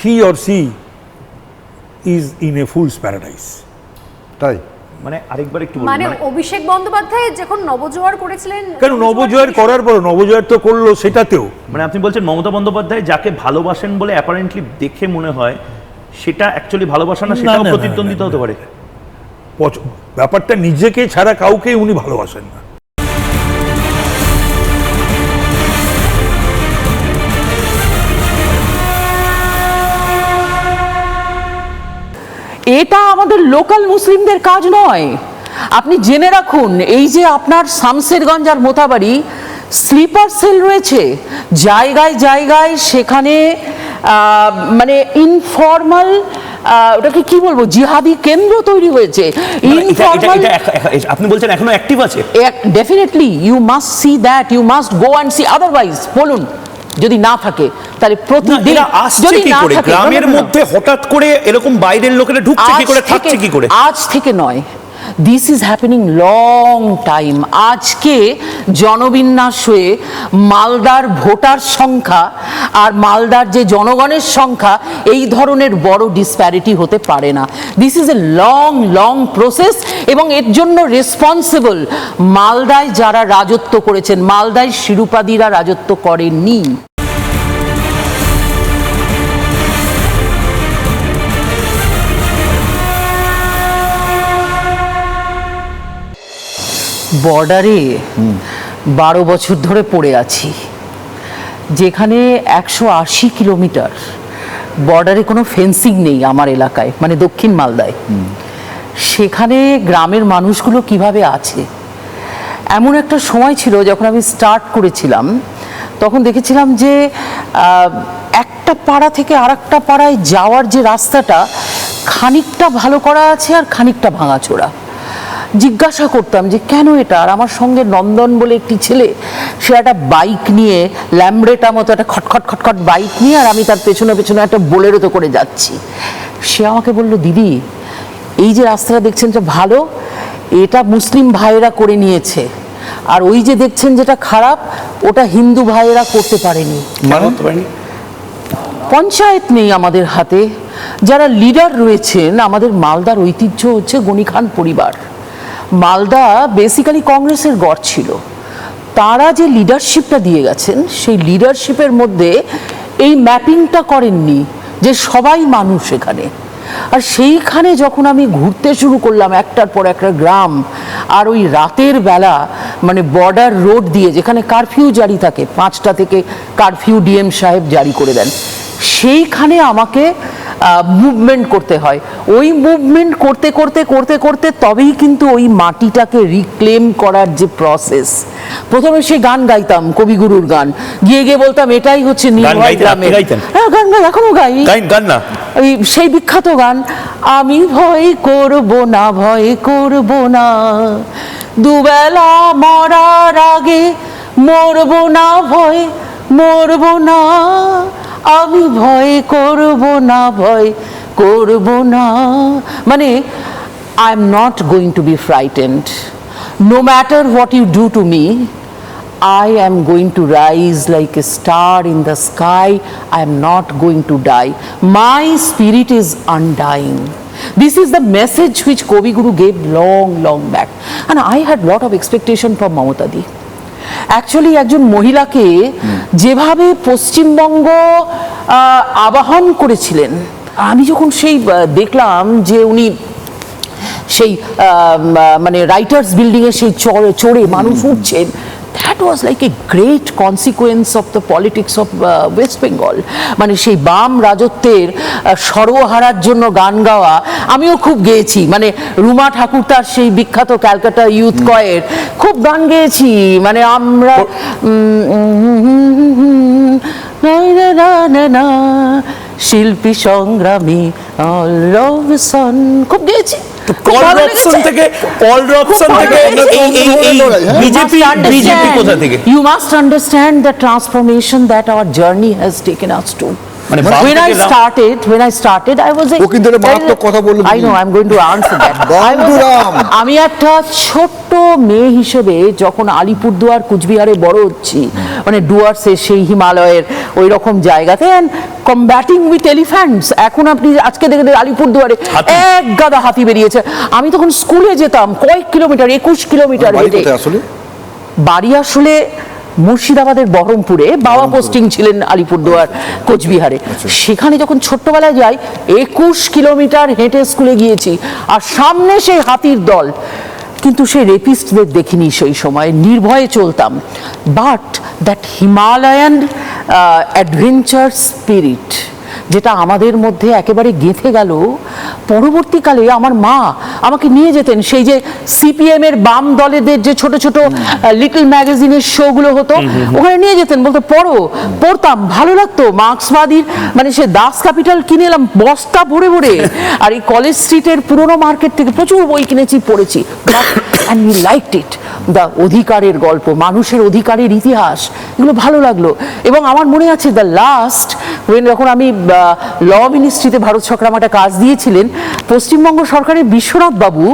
he or she is in a fool's paradise. তাই মানে আরেকবার একটু বলুন। মানে অভিষেক বন্দ্যোপাধ্যায় যখন নবজোয়ার করেছিলেন, কেন নবজয়ের করার পর নবজয়ের তো করলো, সেটাতেও মানে আপনি বলছেন মমতা বন্দ্যোপাধ্যায় যাকে ভালোবাসেন বলে অ্যাপারেন্টলি দেখে মনে হয় সেটা অ্যাকচুয়ালি ভালোবাসা না, সেটাও না, প্রতিদ্বন্দ্বিতা হতে পারে। ব্যাপারটা নিজেকে ছাড়া কাউকে উনি ভালোবাসেন না। এটা আমাদের লোকাল মুসলিমদের কাজ নয়। আপনি জেনে রাখুন, এই যে আপনার শামসেরগঞ্জ আর মোথাবাড়ি স্লিপার সেল রয়েছে জায়গায় জায়গায়, সেখানে মানে ইনফর্মাল, ওটাকে কি বলবো, জিহাদি কেন্দ্র তৈরি হয়েছে। ইনফর্মাল, আপনি বলছেন এখনো অ্যাক্টিভ আছে? Definitely you must see that, you must go and see, otherwise বলুন যদি না থাকে তাহলে প্রতিদিন, এরা আসছে যদি কি না করে থাকে, গ্রামের না, না, না, মধ্যে হঠাৎ করে এরকম বাইরের লোকেরা ঢুকছে কি করে, থাকছে কি করে? আজ থেকে নয়, this is happening long time. আজকে জনবিন্যাস হয়ে মালদার ভোটার সংখ্যা আর মালদার যে জনগণের সংখ্যা, এই ধরনের বড় ডিসপ্যারিটি হতে পারে না। This is a long process, এবং এর জন্য রেসপন্সিবল মালদায় যারা রাজত্ব করেছেন, মালদায় শিরুপাদিরা রাজত্ব করেননি। বর্ডারে 12 বছর ধরে পড়ে আছি, যেখানে 180 কিলোমিটার বর্ডারে কোনো ফেন্সিং নেই আমার এলাকায়, মানে দক্ষিণ মালদায়। সেখানে গ্রামের মানুষগুলো কিভাবে আছে। এমন একটা সময় ছিল যখন আমি স্টার্ট করেছিলাম, তখন দেখেছিলাম যে একটা পাড়া থেকে আরেকটা পাড়ায় যাওয়ার যে রাস্তাটা খানিকটা ভালো করা আছে আর খানিকটা ভাঙাচোরা। জিজ্ঞাসা করতাম যে কেন এটা। আর আমার সঙ্গে নন্দন বলে একটি ছেলে, সে একটা বাইক নিয়ে, ল্যাম্ব্রেটা মতো একটা খটখট খটখট বাইক নিয়ে, আর আমি তার পেছনে পেছনে একটা বোলেরোতে করে যাচ্ছি। সে আমাকে বলল, দিদি এই যে রাস্তাটা দেখছেন এটা ভালো, এটা মুসলিম ভাইয়েরা করে নিয়েছে, আর ওই যে দেখছেন যেটা খারাপ, ওটা হিন্দু ভাইয়েরা করতে পারেনি। পঞ্চায়েত নেই আমাদের হাতে, যারা লিডার রয়েছেন, আমাদের মালদার ঐতিহ্য হচ্ছে গনি খান পরিবার। মালদা বেসিক্যালি কংগ্রেসের গড় ছিল। তারা যে লিডারশিপটা দিয়ে গেছেন, সেই লিডারশিপের মধ্যে এই ম্যাপিংটা করেননি যে সবাই মানুষ এখানে। আর সেইখানে যখন আমি ঘুরতে শুরু করলাম একটার পর একটা গ্রাম, আর ওই রাতের বেলা মানে বর্ডার রোড দিয়ে, যেখানে কারফিউ জারি থাকে, 5টা থেকে কারফিউ ডিএম সাহেব জারি করে দেন, সেইখানে আমাকে মুভমেন্ট করতে হয়। ওই মুভমেন্ট করতে করতে করতে করতে তবেই কিন্তু ওই মাটিটাকে রিক্লেম করার যে প্রসেস। প্রথমে সে গান গাইতাম, কবিগুরুর গান, গিয়ে গিয়ে বলতাম এটাই হচ্ছে নির্ভয় গ্রামের। হ্যাঁ, গান গাই, এখনো গাই। গান না ওই সেই বিখ্যাত গান, আমি ভয় করব না, ভয় করব না, দুবেলা মরার আগে মরব না, ভয় মরব না, আমি ভয় করব না, ভয় করব না। মানে I am not going to be frightened. No matter what you do to me, I am going to rise like a star in the sky. I am not going to die. My spirit is undying. This is the message which Kovi Guru gave long back. And I had lot of expectation from Mamata Di. Actually একজন মহিলাকে যেভাবে পশ্চিমবঙ্গ আবাহন করেছিলেন, আমি যখন সেই দেখলাম যে উনি সেই মানে রাইটার্স বিল্ডিংয়ে সেই চড়ে মানুষ উঠছেন, that was like a great consequence of the politics of West Bengal. মানে সেই বাম রাজত্বের সর্বহারার জন্য গান গাওয়া আমিও খুব গেয়েছি। মানে রুমা ঠাকুর তার সেই বিখ্যাত ক্যালকাটা ইউথ কয়ের খুব গান গেয়েছি। মানে আমরা শিল্পী সংগ্রামী খুব গেয়েছি। You must understand the transformation that our journey has taken us to. When I started, I was a. I know, I'm going to answer that. আমি একটা ছোট্ট মেয়ে হিসেবে যখন আলিপুরদুয়ার কুচবিহারে বড় হচ্ছি, মানে ডুয়ার্সে সেই হিমালয়ের ওই রকম জায়গাতে, and combating with elephants. এখন আপনি আজকে দেখেন আলিপুরদুয়ারে এক গাদা হাতি বেরিয়েছে। আমি তখন স্কুলে যেতাম কয়েক কিলোমিটার, 21 কিলোমিটার হেঁটে। বাড়ি আসলে মুর্শিদাবাদের বহরমপুরে, বাবা পোস্টিং ছিলেন আলিপুরদুয়ার কোচবিহারে। সেখানে যখন ছোট্টবেলায় যাই, 21 কিলোমিটার হেঁটে স্কুলে গিয়েছি, আর সামনে সেই হাতির দল। কিন্তু সেই রেপিস্টদের দেখিনি সেই সময়, নির্ভয়ে চলতাম। But that Himalayan adventure spirit যেটা আমাদের মধ্যে একেবারে গেঁথে গেল, পরবর্তীকালে আমার মা আমাকে নিয়ে যেতেন সেই যে সিপিএম এর বাম দলেদের যে ছোট ছোট লিটল ম্যাগাজিনের শোগুলো হতো, ওখানে নিয়ে যেতেন, বলতো পড়ো। পড়তাম, ভালো লাগতো। মার্ক্সবাদীর মানে সে দাস ক্যাপিটাল কিনে এলাম বস্তা ভরে ভরে, আর এই কলেজ স্ট্রিটের পুরোনো মার্কেট থেকে প্রচুর বই কিনেছি, পড়েছি। And we liked it. The অধিকারের গল্প, মানুষের অধিকারের ইতিহাস, এগুলো ভালো লাগলো। এবং আমার মনে আছে দ্য লাস্ট যখন আমি ল মিনিস্ট্রিতে ভারত সরকার একটা কাজ দিয়েছিলেন, পশ্চিমবঙ্গ সরকারের বিশ্বনাথ বাবু,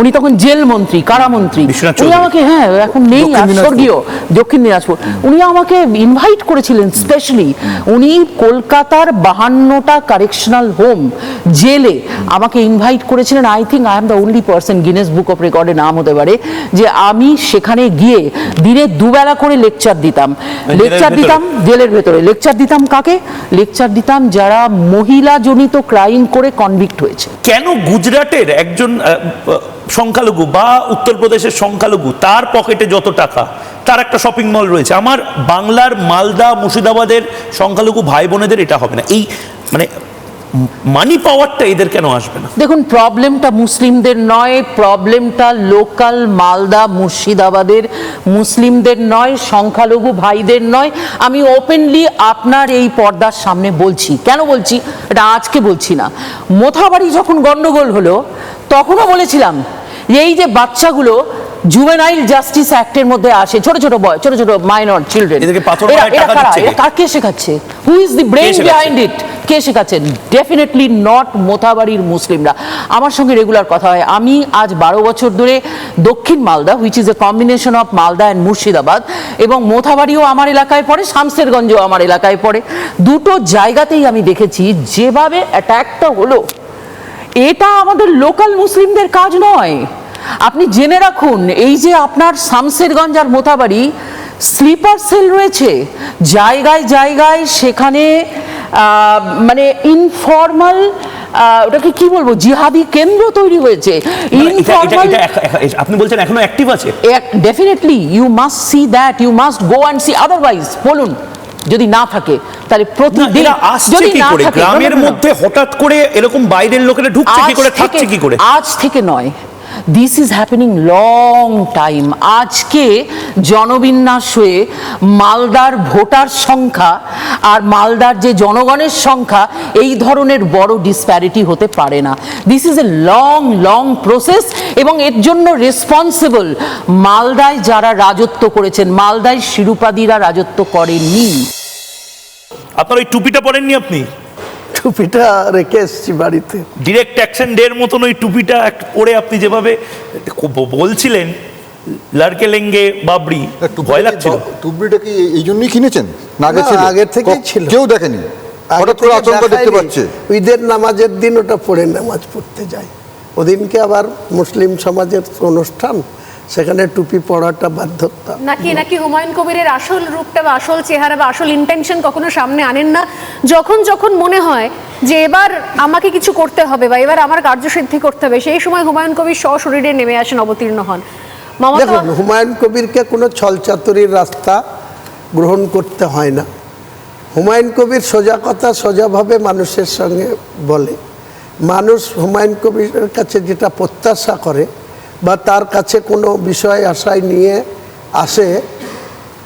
উনি তখন জেল মন্ত্রী, কারামন্ত্রী, উনি আমাকে, হ্যাঁ এখন নেই, স্বর্গীয়, দক্ষিণ দিনাজপুর, উনি আমাকে ইনভাইট করেছিলেন স্পেশালি। উনি কলকাতার 52টা কারেকশনাল হোম, জেলে আমাকে ইনভাইট করেছিলেন। I think I am the only person, Guinness book of রেকর্ডে নাম হতে পারে, যে আমি সেখানে গিয়ে দিনে 2 বেলা করে লেকচার দিতাম। জেলের ভেতরে লেকচার দিতাম। কাকে লেকচার দিতাম যারা মহিলাজনিত ক্রাইম করে কনভিক্ট হয়েছে। কেন গুজরাটের একজন সংখ্যালঘু বা উত্তরপ্রদেশের সংখ্যালঘু তার পকেটে যত টাকা, তার একটা শপিং মল রয়েছে, আমার বাংলার মালদা মুর্শিদাবাদের সংখ্যালঘু ভাই বোনেদের এটা হবে না? এই মানে মানি পাওয়ারটা এদের কেন আসবে না? দেখুন, প্রবলেমটা মুসলিমদের নয়, প্রবলেমটা লোকাল মালদা মুর্শিদাবাদের মুসলিমদের নয়, সংখ্যালঘু ভাইদের নয়। আমি ওপেনলি আপনার এই পর্দার সামনে বলছি। কেন বলছি এটা আজকে বলছি না, মোথাবাড়ি যখন গন্ডগোল হলো তখনও বলেছিলাম যে এই যে বাচ্চাগুলো জুভেনাইল জাস্টিস অ্যাক্টের মধ্যে আসে, ছোট ছোট মাইনর চিলড্রেন, এদেরকে পাথর মারার টাকা দিচ্ছে কে? কে শেখাচ্ছে? Who is the brain behind it? কে শেখাচ্ছেন? ডেফিনেটলি নট মোথাবাড়ির মুসলিমরা। আমার সঙ্গে রেগুলার কথা হয়। আমি আজ 12 বছর ধরে দক্ষিণ Malda, which is a combination of Malda and Murshidabad, এবং মোথাবাড়িও আমার এলাকায় পড়ে, শামসেরগঞ্জও আমার এলাকায় পড়ে। দুটো জায়গাতেই আমি দেখেছি যেভাবে অ্যাট্যাকটা হলো, এটা আমাদের লোকাল মুসলিমদের কাজ নয়। আপনি জেনে রাখুন, এই যে আপনার শামসেরগঞ্জ আর মোথাবাড়ি স্লিপার সেল রয়েছে জায়গায় জায়গায়, সেখানে মানে ইনফর্মাল, ওটাকে কি বলবো, জিহাদি কেন্দ্র তৈরি হয়েছে। আপনি বলছেন এখনো অ্যাক্টিভ আছে? Definitely you must see that, you must go and see. Otherwise বলুন, যদি না থাকে তাহলে প্রতিদিন যদি না থাকে, গ্রামের মধ্যে হঠাৎ করে এরকম বাইরের লোকেরা ঢুকছে কি করে, থাকছে কি করে? আজ থেকে নয়, this is happening long time. আজকে জনবিন্যাস হয়ে মালদার ভোটার সংখ্যা আর মালদার যে জনগণের সংখ্যা, এই ধরনের বড় ডিসপ্যারিটি হতে পারে না। This is a long process, এবং এর জন্য রেসপন্সিবল মালদায় যারা রাজত্ব করেছেন। মালদায় শিরুপাদিরা রাজত্ব করেননি। আপনার ওই টুপিটা পরেননি আপনি? টুপিটা রেখে এসেছি বাড়িতে। ডিরেক্ট অ্যাকশন ডের মতন ওই টুপিটা পরে আপনি যেভাবে বলছিলেন লড়কে লেঙ্গে বাবরি, ভয় লাগছিল। টুপিটা কি এই জন্যই কিনেছেন না আগে না, ছিল? আগে থেকেই ছিল। কেউ দেখেনি, হঠাৎ করে আচমকা দেখতে পাচ্ছে। ঈদের নামাজের দিন ওটা পড়ে নামাজ পড়তে যায়, ওদিনকে আবার মুসলিম সমাজের অনুষ্ঠান, সেখানে টুপি পরাটা বাধ্যতা। নাকি হুমায়ুন কবিরের আসল রূপটা বা আসল চেহারা বা আসল ইন্টেনশন কখনো সামনে আনেন না? যখন মনে হয় যে এবার আমাকে কিছু করতে হবে বা এবার আমার কার্যসিদ্ধি করতে হবে, সেই সময় হুমায়ুন কবির সশরীরে নেমে আসেন, অবতীর্ণ হন। দেখুন, হুমায়ুন কবিরকে কোনো ছলচাতুরির রাস্তা গ্রহণ করতে হয় না। হুমায়ুন কবির সোজা কথা সোজাভাবে মানুষের সঙ্গে বলে। মানুষ হুমায়ুন কবিরের কাছে যেটা প্রত্যাশা করে বা তার কাছে কোনো বিষয় আশায় নিয়ে আসে,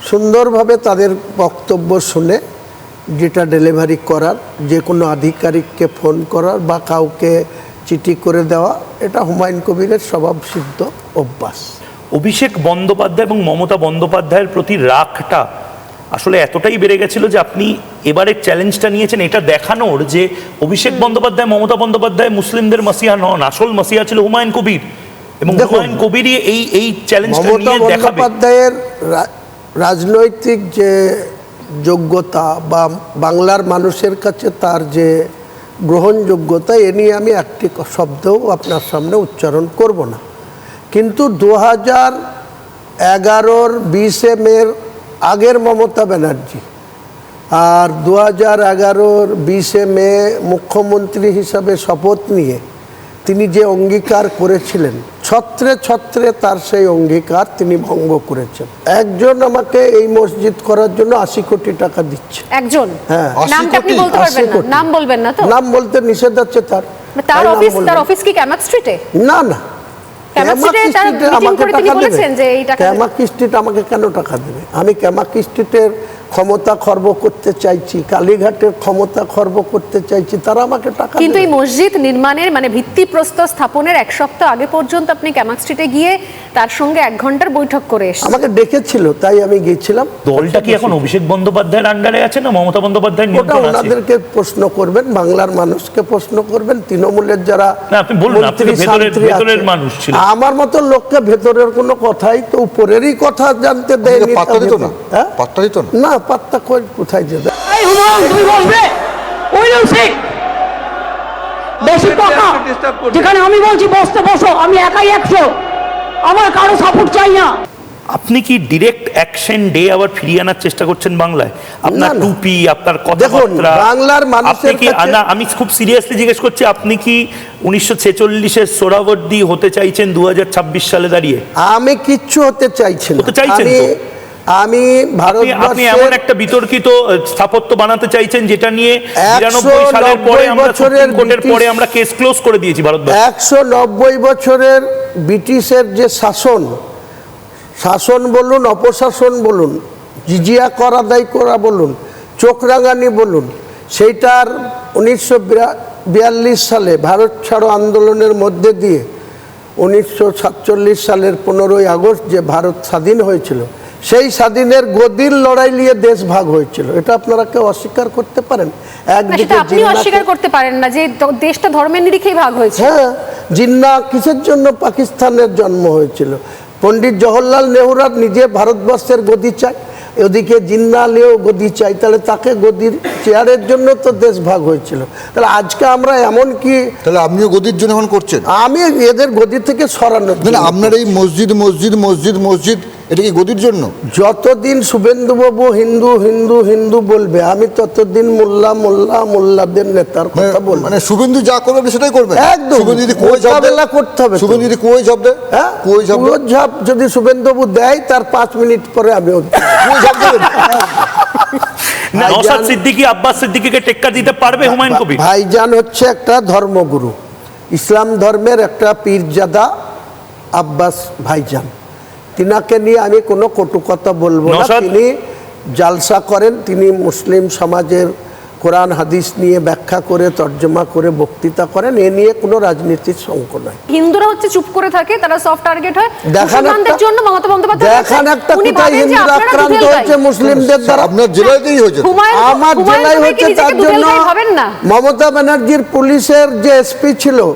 সুন্দরভাবে তাদের বক্তব্য শুনে যেটা ডেলিভারি করার, যে কোনো আধিকারিককে ফোন করার বা কাউকে চিঠি করে দেওয়া, এটা হুমায়ুন কবিরের স্বভাবসিদ্ধ অভ্যাস। অভিষেক বন্দ্যোপাধ্যায় এবং মমতা বন্দ্যোপাধ্যায়ের প্রতি রাগটা আসলে এতটাই বেড়ে গেছিল যে আপনি এবারের চ্যালেঞ্জটা নিয়েছেন এটা দেখানোর যে অভিষেক বন্দ্যোপাধ্যায় মমতা বন্দ্যোপাধ্যায় মুসলিমদের মাসিহা নন, আসল মাসিহা ছিল হুমায়ুন কবির, এবং হুমায়ুন কবিরই এই চ্যালেঞ্জটা নিয়ে দেখাবে। মমতা বন্দ্যোপাধ্যায়ের রাজনৈতিক যে যোগ্যতা বা বাংলার মানুষের কাছে তার যে গ্রহণযোগ্যতা, এ নিয়ে আমি একটি শব্দও আপনার সামনে উচ্চারণ করব না। কিন্তু 2011-র 20শে মের আগের মমতা ব্যানার্জি আর 2011-র 20শে মে মুখ্যমন্ত্রী হিসাবে শপথ নিয়ে তিনি যে অঙ্গীকার করেছিলেন, ছত্রে ছত্রে তার সেই অঙ্গীকার তিনি ভঙ্গ করেছেন। একজন আমাকে এই মসজিদ করার জন্য 80 কোটি টাকা দিচ্ছে। একজন? হ্যাঁ। নামটা আপনি বলতে পারবেন না? নাম বলবেন না তো? নাম বলতে নিষেধ আছে তার। তার অফিস কি ক্যামাক স্ট্রিটে? না না, আমাকে টাকা দেবে? ক্যামাক স্ট্রিট আমাকে কেন টাকা দেবে? আমি ক্যামাক স্ট্রিটের ক্ষমতা খর্ব করতে চাইছি, কালীঘাটের ক্ষমতা খর্ব করতে চাইছি, তারা আমাকে টাকা দেবে। কিন্তু এই মসজিদ নির্মাণের মানে ভিত্তিপ্রস্তর স্থাপনের 1 সপ্তাহ আগে পর্যন্ত আপনি ক্যামাক স্ট্রিটে গিয়ে তার সঙ্গে 1 ঘন্টার বৈঠক করে এসেছেন। আমাকে ডেকেছিল, তাই আমি গিয়েছিলাম। দলটা কি এখন অভিষেক বন্দ্যোপাধ্যায়ের আন্ডারে আছে না মমতা বন্দ্যোপাধ্যায়ের নিয়ন্ত্রণে আছে? ওনাদেরকে প্রশ্ন করবেন, বাংলার মানুষকে প্রশ্ন করবেন, তৃণমূলের যারা আপনি বলুন, আপনি ভেতরের মানুষ ছিলেন। আমার মতো লোককে ভেতরের কোনো কথাই তো, উপরেরই কথা জানতে দেয়নি। পাত্তা দিত না? পাত্তা দিত না? না, পাত্তা কোথায় যেতে। যেখানে আমি বলছি বসতে বসো, আমি একাই 100, আমার কারো সাপোর্ট চাই না। আপনি কি ডিরেক্ট অ্যাকশন ডে আবার ফিরিয়ে আনার চেষ্টা করছেন বাংলায়? আপনার না, না। টুপি, আপনার দেখুন, কথাবার্তা, বাংলার মানুষের আপনি কি কাছে- আমি খুব সিরিয়াসলি জিজ্ঞেস করছি, আপনি কি 1946-এর সোহরাওয়ার্দী হতে চাইছেন 2026 সালে দাঁড়িয়ে? আমি কিচ্ছু হতে চাইছি না। হতে চাইছেন আমি তো? আমি আপনি এমন ভারতবর্ষের একটা বিতর্কিত স্থাপত্য বানাতে চাইছেন যেটা নিয়ে 190 92 সালের পরে আমরা বছরের সুপ্রিম কোর্টের পরে ব্রিটিশ- আমরা কেস ক্লোজ করে দিয়েছি ভারতবর্ষে। 190 বছরের ব্রিটিশের যে শাসন বলুন, অপশাসন বলুন, জিজিয়া করা দায় করা বলুন, চোখ রাঙানি বলুন, সেইটার 1942 সালে ভারত ছাড়ো আন্দোলনের মধ্যে দিয়ে 1947 সালের 15ই আগস্ট যে ভারত স্বাধীন হয়েছিল, সেই স্বাধীনের গদির লড়াই নিয়ে দেশ ভাগ হয়েছিল। এটা আপনারা কেউ অস্বীকার করতে পারেন? না, একদিকে সেটা আপনি জিন্নাকে- অস্বীকার করতে পারেন না যে দেশটা ধর্মের নিরিখেই ভাগ হয়েছে। হ্যাঁ, জিন্না কিসের জন্য পাকিস্তানের জন্ম হয়েছিল? পণ্ডিত জওহরলাল নেহরু নিজে ভারতবর্ষের গদি চায়, ওদিকে জিন্না আলীও গদি চাই, তাহলে তাকে গদির চেয়ারের জন্য তো দেশ ভাগ হয়েছিল। তাহলে আজকে আমরা এমন কি, তাহলে আপনিও গদির জন্য এখন করছেন? আমি এদের গদি থেকে সরানোর না, জন্য। না, আপনার এই মসজিদ মসজিদ মসজিদ মসজিদ এটা কি গদির জন্য? যতদিন শুভেন্দুবাবু হিন্দু হিন্দু হিন্দু বলবে, আমি ততদিন মোল্লাদের নেতার কথা বলবো। মানে শুভেন্দু যা করবে আপনি সেটাই করবেন? একদম। শুভেন্দু যদি কুয়োয় ঝাঁপ দেয়, মোকাবেলা করতে হবে তো। শুভেন্দু যদি কুয়োয় ঝাঁপ দেয়, হ্যাঁ, কুয়োয় ঝাঁপ দেয়, কুয়োর ঝাঁপ যদি শুভেন্দুবাবু দেয়, তার 5 মিনিট পরে আমি কুয়োয় ঝাঁপ দেবেন? না, ভাইজান- নওশাদ সিদ্দিকী, আব্বাস সিদ্দিকীকে টেক্কা দিতে পারবে হুমায়ুন কবির? ভাইজান হচ্ছে একটা ধর্মগুরু, ইসলাম ধর্মের একটা পীরজাদা আব্বাস ভাইজান। তিনাকে নিয়ে আমি কোনো কটু কথা বলবো না। নওশাদ- তিনি জালসা করেন, তিনি মুসলিম সমাজের কোরআন হাদিস নিয়ে ব্যাখ্যা করে, তর্জমা করে বক্তৃতা করেন। এ নিয়ে কোনো রাজনীতির শঙ্কা নাই। হিন্দুরা হচ্ছে চুপ করে থাকে, তারা সফট টার্গেট হয়। দেখান মুসলমানদের একটা- জন্য মমতা বন্দ্যোপাধ্যায় দেখান বলছেন, একটা উনি কোথায় ভাবেন যে হিন্দুরা আপনারা আক্রান্ত দুধেল হয়েছে গাই। মুসলিমদের দ্বারা? আপনার জেলাতেই হয়েছে তো। আমার হুমায়ুন জেলায় কবির হচ্ছে, কি নিজেকে তার দুধেল জন্য গাই ভাবেন না? মমতা ব্যানার্জির পুলিশের যে এসপি ছিল,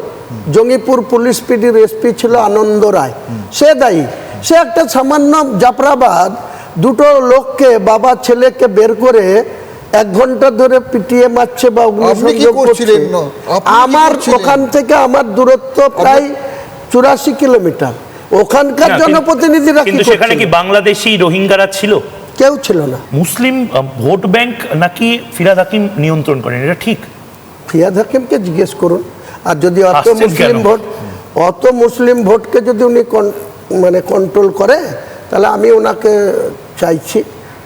জঙ্গিপুর পুলিশ পিডির এসপি ছিল আনন্দ রায়, সে দায়ী। সে একটা সামান্য জাফরাবাদ দুটো লোককে, বাবা ছেলেকে বের করে 1 ঘন্টা ধরে পিটিয়ে মারছে বা আপনি কি অগ্নিসংযোগ করছে। করছিলেন? আপনি কি আমার করছিলেন? ওখান থেকে আমার দূরত্ব প্রায় 84 কিলোমিটার। ওখানকার না, জনপ্রতিনিধিরা কি কিন্তু সেখানে কি করছিল? বাংলাদেশি রোহিঙ্গারা ছিল? কেউ ছিল না। মুসলিম ভোট ব্যাংক নাকি ফিরহাদ হাকিম নিয়ন্ত্রণ করেন, এটা ঠিক? ফিয়াদ হাকিমকে জিজ্ঞেস করুন। আর যদি হাসছেন কেন? অত মুসলিম ভোটকে যদি উনি মানে কন্ট্রোল করে, তাহলে আমি ওনাকে চাইছি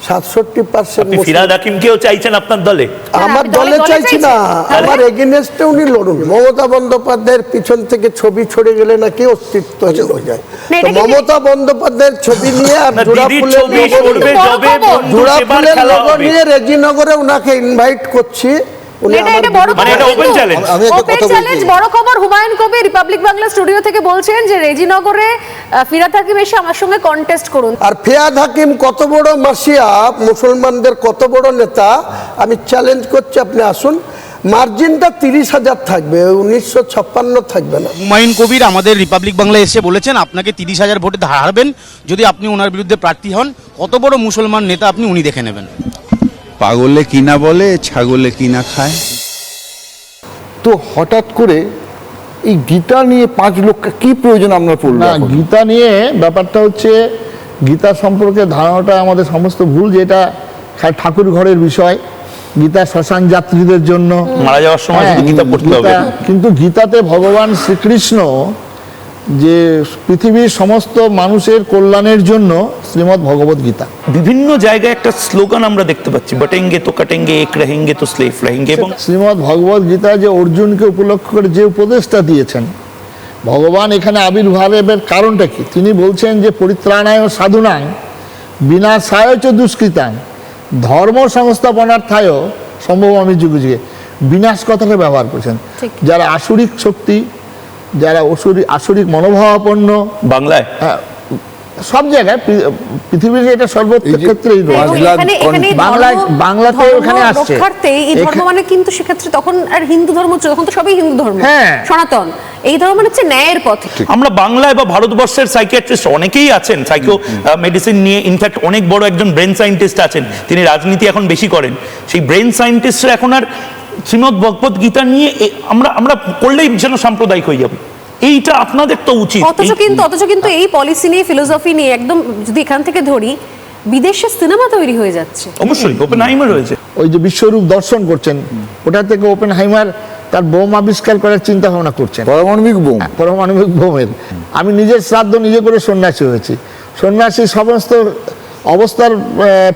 67% আপনি ফিরহাদ হাকিমকেও চাইছেন আপনার দলে? আমার আপনি দলে দলে চাইছি না, চাইছেন? আমার এগেনস্টে উনি লড়ুন। মমতা বন্দ্যোপাধ্যায়ের পিছন থেকে ছবি ছড়ে গেলে নাকি অস্তিত্বহীন হয়ে যায়। না, এটা তো কি- মমতা বন্দ্যোপাধ্যায়ের ছবি নিয়ে আর না, জোড়া দিদির ফুলের ছবি লোগো সরবে বড় যবে খবর। বন্ধু জোড়া সেবার ফুলের খেলা লোগো হবে। নিয়ে রেজিনগরে ওনাকে ইনভাইট করছি। উনি এটা আমার বড় মানে এটা খবর open কিন্তু। challenge? আমি একটা Open কথা বলছি। challenge, বড় খবর। হুমায়ুন কবির রিপাবলিক বাংলা স্টুডিও থেকে বলছেন যে রেজিনগরে ফিরহাদ হাকিম এসে আমার সঙ্গে কন্টেস্ট করুন। আর ফিয়াদ হাকিম কত বড় মাসিয়া, মুসলমানদের কত বড় নেতা, আমি চ্যালেঞ্জ করছি, আপনি আসুন। মার্জিনটা 30,000 থাকবে, 1956 থাকবে না। হুমায়ুন কবির আমাদের রিপাবলিক বাংলা এসে বলেছেন আপনাকে 30,000 ভোটে হারবেন যদি আপনি ওনার বিরুদ্ধে প্রার্থী হন। কত বড় মুসলমান নেতা আপনি, উনি দেখে নেবেন। পাগলে কিনা বলে, ছাগলে কিনা খায়। তো হঠাৎ করে এই গীতা নিয়ে 5 লক্ষ কি প্রয়োজন আপনার পড়লো? না, এখন? গীতা নিয়ে ব্যাপারটা হচ্ছে, গীতা সম্পর্কে ধারণাটা আমাদের সমস্ত ভুল, যে এটা ঠাকুর ঘরের বিষয়। গীতা শ্মশান যাত্রীদের জন্য। মারা যাওয়ার সময় হ্যাঁ, শুধু গীতা পড়তে হবে। কিন্তু গীতাতে ভগবান শ্রীকৃষ্ণ যে পৃথিবীর সমস্ত মানুষের কল্যাণের জন্য শ্রীমদ্ ভগবত গীতা। বিভিন্ন জায়গায় একটা স্লোগান আমরা দেখতে পাচ্ছি, বটেঙ্গে তো কাটেঙ্গে এক রহেঙ্গে তো স্লেভ রহেঙ্গে, এবং শ্রীমদ্ ভগবত গীতা যে অর্জুনকে উপলক্ষ করে যে উপদেশটা দিয়েছেন ভগবান, এখানে আবির্ভাবের কারণটা কি? তিনি বলছেন যে পরিত্রাণায় সাধুনাং বিনাশায় চ দুষ্কৃতাং ধর্ম সংস্থাপনার্থায় সম্ভব আমি যুগে যুগে। বিনাশ কথাটা ব্যবহার করেছেন। ঠিক। যারা আসুরিক শক্তি, যারা আসুরিক মনোভাবাপন্ন, বাংলায় হ্যাঁ, সব জায়গায় পৃথিবীর এটা সর্বত্র এই যে- ক্ষেত্রেই এবং রয়েছে। এখানে বাংলাতে ধর্ম ওখানে আসছে। রক্ষার্থে এই ধর্ম এখা- মানে কিন্তু সেক্ষেত্রে তখন আর হিন্দু ধর্ম, তখন তো সবই হিন্দু ধর্ম, হ্যাঁ। সনাতন। এই ধর্ম মানে হচ্ছে ন্যায়ের পথে। আমরা বাংলায় বা ভারতবর্ষের সাইকিয়াট্রিস্ট অনেকেই আছেন, সাইকো মেডিসিন নিয়ে। ইনফ্যাক্ট অনেক বড় একজন ব্রেন সায়েন্টিস্ট আছেন, তিনি রাজনীতি এখন বেশি করেন। সেই ব্রেন সায়েন্টিস্টরা এখন আর শ্রীমদ্ ভগবত গীতা নিয়ে আমরা করলেই যেন সাম্প্রদায়িক হয়ে যাবে। এইটা আপনাদের তো উচিত। অথচ কিন্তু এই পলিসি নিয়ে ফিলোসফি নিয়ে একদম যদি এখান থেকে ধরি বিদেশে সিনেমা তৈরি হয়ে যাচ্ছে। অবশ্যই ওপেনহাইমার হয়েছে, ওই যে বিশ্বরূপ দর্শন করছেন, ওটা থেকে ওপেনহাইমার তার বোম আবিষ্কার করার চিন্তা ভাবনা করছেন, পারমাণবিক বোম। পারমাণবিক বোমের। আমি নিজের শ্রাদ্ধ নিজে করে সন্ন্যাসী হয়েছি। সন্ন্যাসী সমস্ত অবস্থার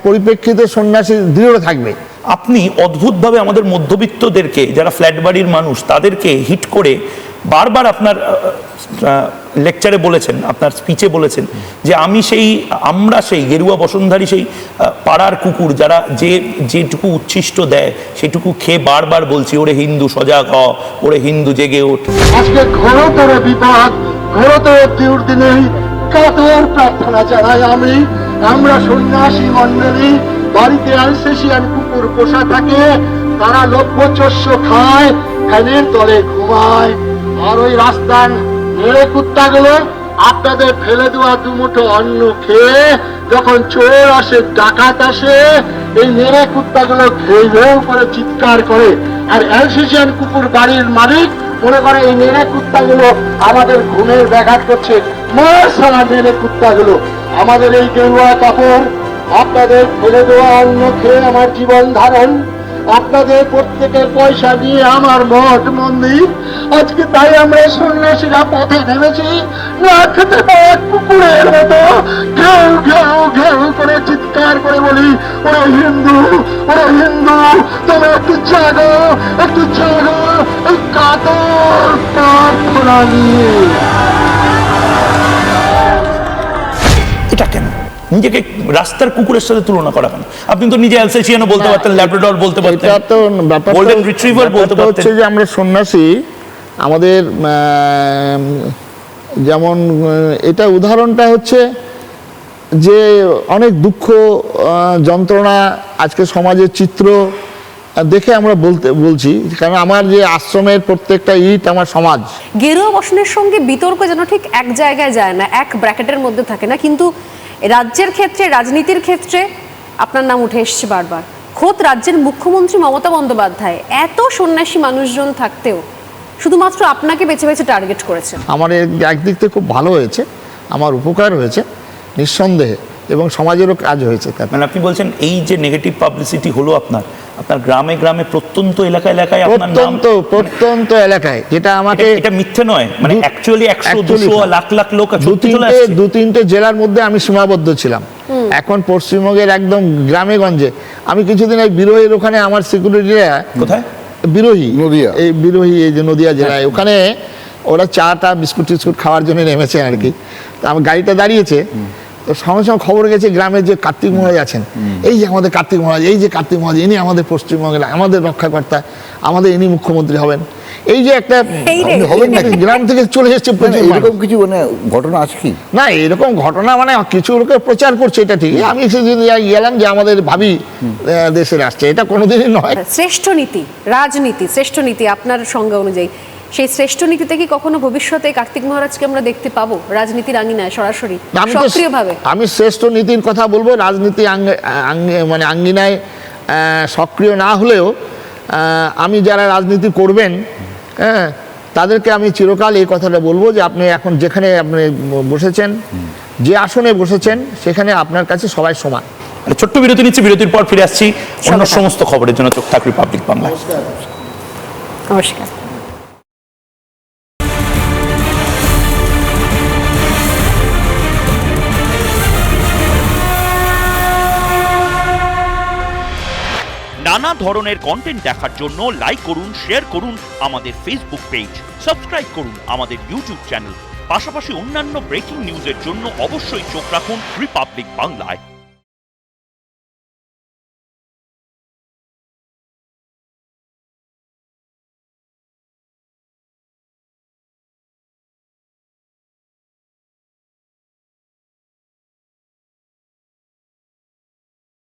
পরিপ্রেক্ষিতে সন্ন্যাসী দৃঢ় থাকবে। আপনি অদ্ভুতভাবে আমাদের মধ্যবিত্তদেরকে, যারা ফ্ল্যাট বাড়ির মানুষ, তাদেরকে হিট করে বারবার আপনার লেকচারে বলেছেন, আপনার স্পিচে বলেছেন যে আমরা সেই গেরুয়া বসনধারী সেই পাড়ার কুকুর, যারা যেটুকু উচ্ছিষ্ট দেয় সেটুকু খেয়ে বারবার বলছি, ওরে হিন্দু সজাগ হ, ওরে হিন্দু জেগে ওঠ। আজকে ঘোরতর বিপদ, ঘোরতর দুর্দিনে কাতর প্রার্থনা জানাই আমরা সন্ন্যাসী মন্ডলী বাড়িতে আলসেশিয়ান কুকুর পোষা থাকে, তারা লভ্যচস্য খায়, ফ্যানের তলে ঘুমায়, আর ওই রাস্তার নেড়ে কুত্তাগুলো আপনাদের ফেলে দেওয়া দুমুঠো অন্ন খেয়ে যখন চোর আসে, ডাকাত আসে, এই নেড়ে কুত্তাগুলো ঘেউ ঘেউ করে চিৎকার করে, আর অ্যালসেশিয়ান কুকুর বাড়ির মালিক মনে করে এই নেড়ে কুত্তাগুলো আমাদের ঘুমের ব্যাঘাত করছে। মার সারা নেড়ে কুত্তাগুলো, আমাদের এই গেরুয়া কাপড়, আপনাদের ফেলে দেওয়া অন্ন খেয়ে আমার জীবন ধারণ, আপনাদের প্রত্যেকের পয়সা দিয়ে আমার মঠ মন্দির, আজকে তাই আমরা সন্ন্যাসীরা পথে নেমেছি, না খেতে পাওয়া কুকুরের মতো ঘেউ ঘেউ ঘেউ করে চিৎকার করে বলি, ওরা হিন্দু, ওরা হিন্দু, তবে একটু জাগো, একটু জাগো, এই কাতর প্রার্থনা নিয়ে। এটা কেন নিজেকে রাস্তার কুকুরের সাথে তুলনা করা কেন? আপনি তো নিজে অ্যালসেশিয়ানও বলতে পারতেন, ল্যাব্রাডর বলতে পারতেন, এটা তো ব্যাপারটা গোল্ডেন রিট্রিভার বলতে পারতেন। হচ্ছে যে আমরা সন্ন্যাসী, আমাদের যেমন এটা উদাহরণটা হচ্ছে যে অনেক দুঃখ যন্ত্রণা আজকে সমাজের চিত্র দেখে আমরা বলছি, কারণ আমার যে আশ্রমের প্রত্যেকটা ইট আমার সমাজ। গেরুয়া বসনের সঙ্গে বিতর্ক যেন ঠিক এক জায়গায় যায় না, এক ব্র্যাকেটের মধ্যে থাকে না, কিন্তু রাজ্যের ক্ষেত্রে, রাজনীতির ক্ষেত্রে আপনার নাম উঠে এসছে বারবার। খোদ রাজ্যের মুখ্যমন্ত্রী মমতা বন্দ্যোপাধ্যায় এত সন্ন্যাসী মানুষজন থাকতেও শুধুমাত্র আপনাকে বেছে বেছে টার্গেট করেছেন। আমার একদিক থেকে খুব ভালো হয়েছে, আমার উপকার হয়েছে নিঃসন্দেহে, এবং সমাজেরও কাজ হয়েছে। মানে আপনি বলছেন এই যে নেগেটিভ পাবলিসিটি হলো আপনার গ্রামে গ্রামে প্রত্যন্ত এলাকায় আপনার নাম, প্রত্যন্ত এলাকায়, যেটা আমাকে, এটা মিথ্যে নয়, মানে অ্যাকচুয়ালি 100 200 লাখ লাখ লোক দু তিনটে জেলার মধ্যে আমি সীমাবদ্ধ ছিলাম। এখন পশ্চিমবঙ্গের একদম গ্রামে গঞ্জে, আমি কিছুদিন এই বিরোহীর ওখানে আমার সিকিউরিটিরা, কোথায় বিরোহী, এই বিরোহী, এই যে নদিয়া জেলায়, ওখানে ওরা চাটা বিস্কুট টিস্কুট খাওয়ার জন্য নেমেছে আর কি। তা আমার গাড়িটা দাঁড়িয়েছে, তো সঙ্গে সঙ্গে খবর গেছে গ্রামের যে কার্তিক মহারাজ আছেন, এই যে আমাদের কার্তিক মহারাজ, এই যে কার্তিক মহারাজ, ইনি আমাদের পশ্চিমবঙ্গের আমাদের রক্ষাকর্তা, আমাদের ইনি মুখ্যমন্ত্রী হবেন। এই যে একটা হবেন না, গ্রাম থেকে চলে এসেছে এরকম কিছু মানে ঘটনা আছে কি না? এরকম ঘটনা মানে কিছু লোকে প্রচার করছে, এটা ঠিক। আমি সেদিন গেলাম যে আমাদের ভাবি দেশের আসছে, এটা কোনোদিনই নয়। শ্রেষ্ঠ নীতি, রাজনীতি, শ্রেষ্ঠ নীতি আপনার সংজ্ঞা অনুযায়ী, সেই শ্রেষ্ঠ নীতিতে কি কখনো ভবিষ্যতে কার্তিক মহারাজকে আমরা দেখতে পাবো রাজনীতির আঙ্গিনায় সরাসরি সক্রিয়ভাবে? আমি শ্রেষ্ঠ নীতির কথা বলবো, রাজনীতি মানে আঙ্গিনায় সক্রিয় না হলেও আমি যারা রাজনীতি করবেন, হ্যাঁ, তাদেরকে আমি চিরকাল এই কথাটা বলবো যে আপনি এখন যেখানে আপনি বসেছেন, যে আসনে বসেছেন, সেখানে আপনার কাছে সবাই সমান। ছোট্ট বিরতি নিচ্ছি, বিরতির পর ফিরে আসছি অন্য সমস্ত খবরের জন্য। চোখ থাক রিপাবলিক বাংলায়। নমস্কার। নানা ধরনের কন্টেন্ট দেখার জন্য লাইক করুন, শেয়ার করুন আমাদের ফেসবুক পেজ, সাবস্ক্রাইব করুন আমাদের ইউটিউব চ্যানেল। পাশাপাশি অন্যান্য ব্রেকিং নিউজের জন্য অবশ্যই চোখ রাখুন রিপাবলিক বাংলায়।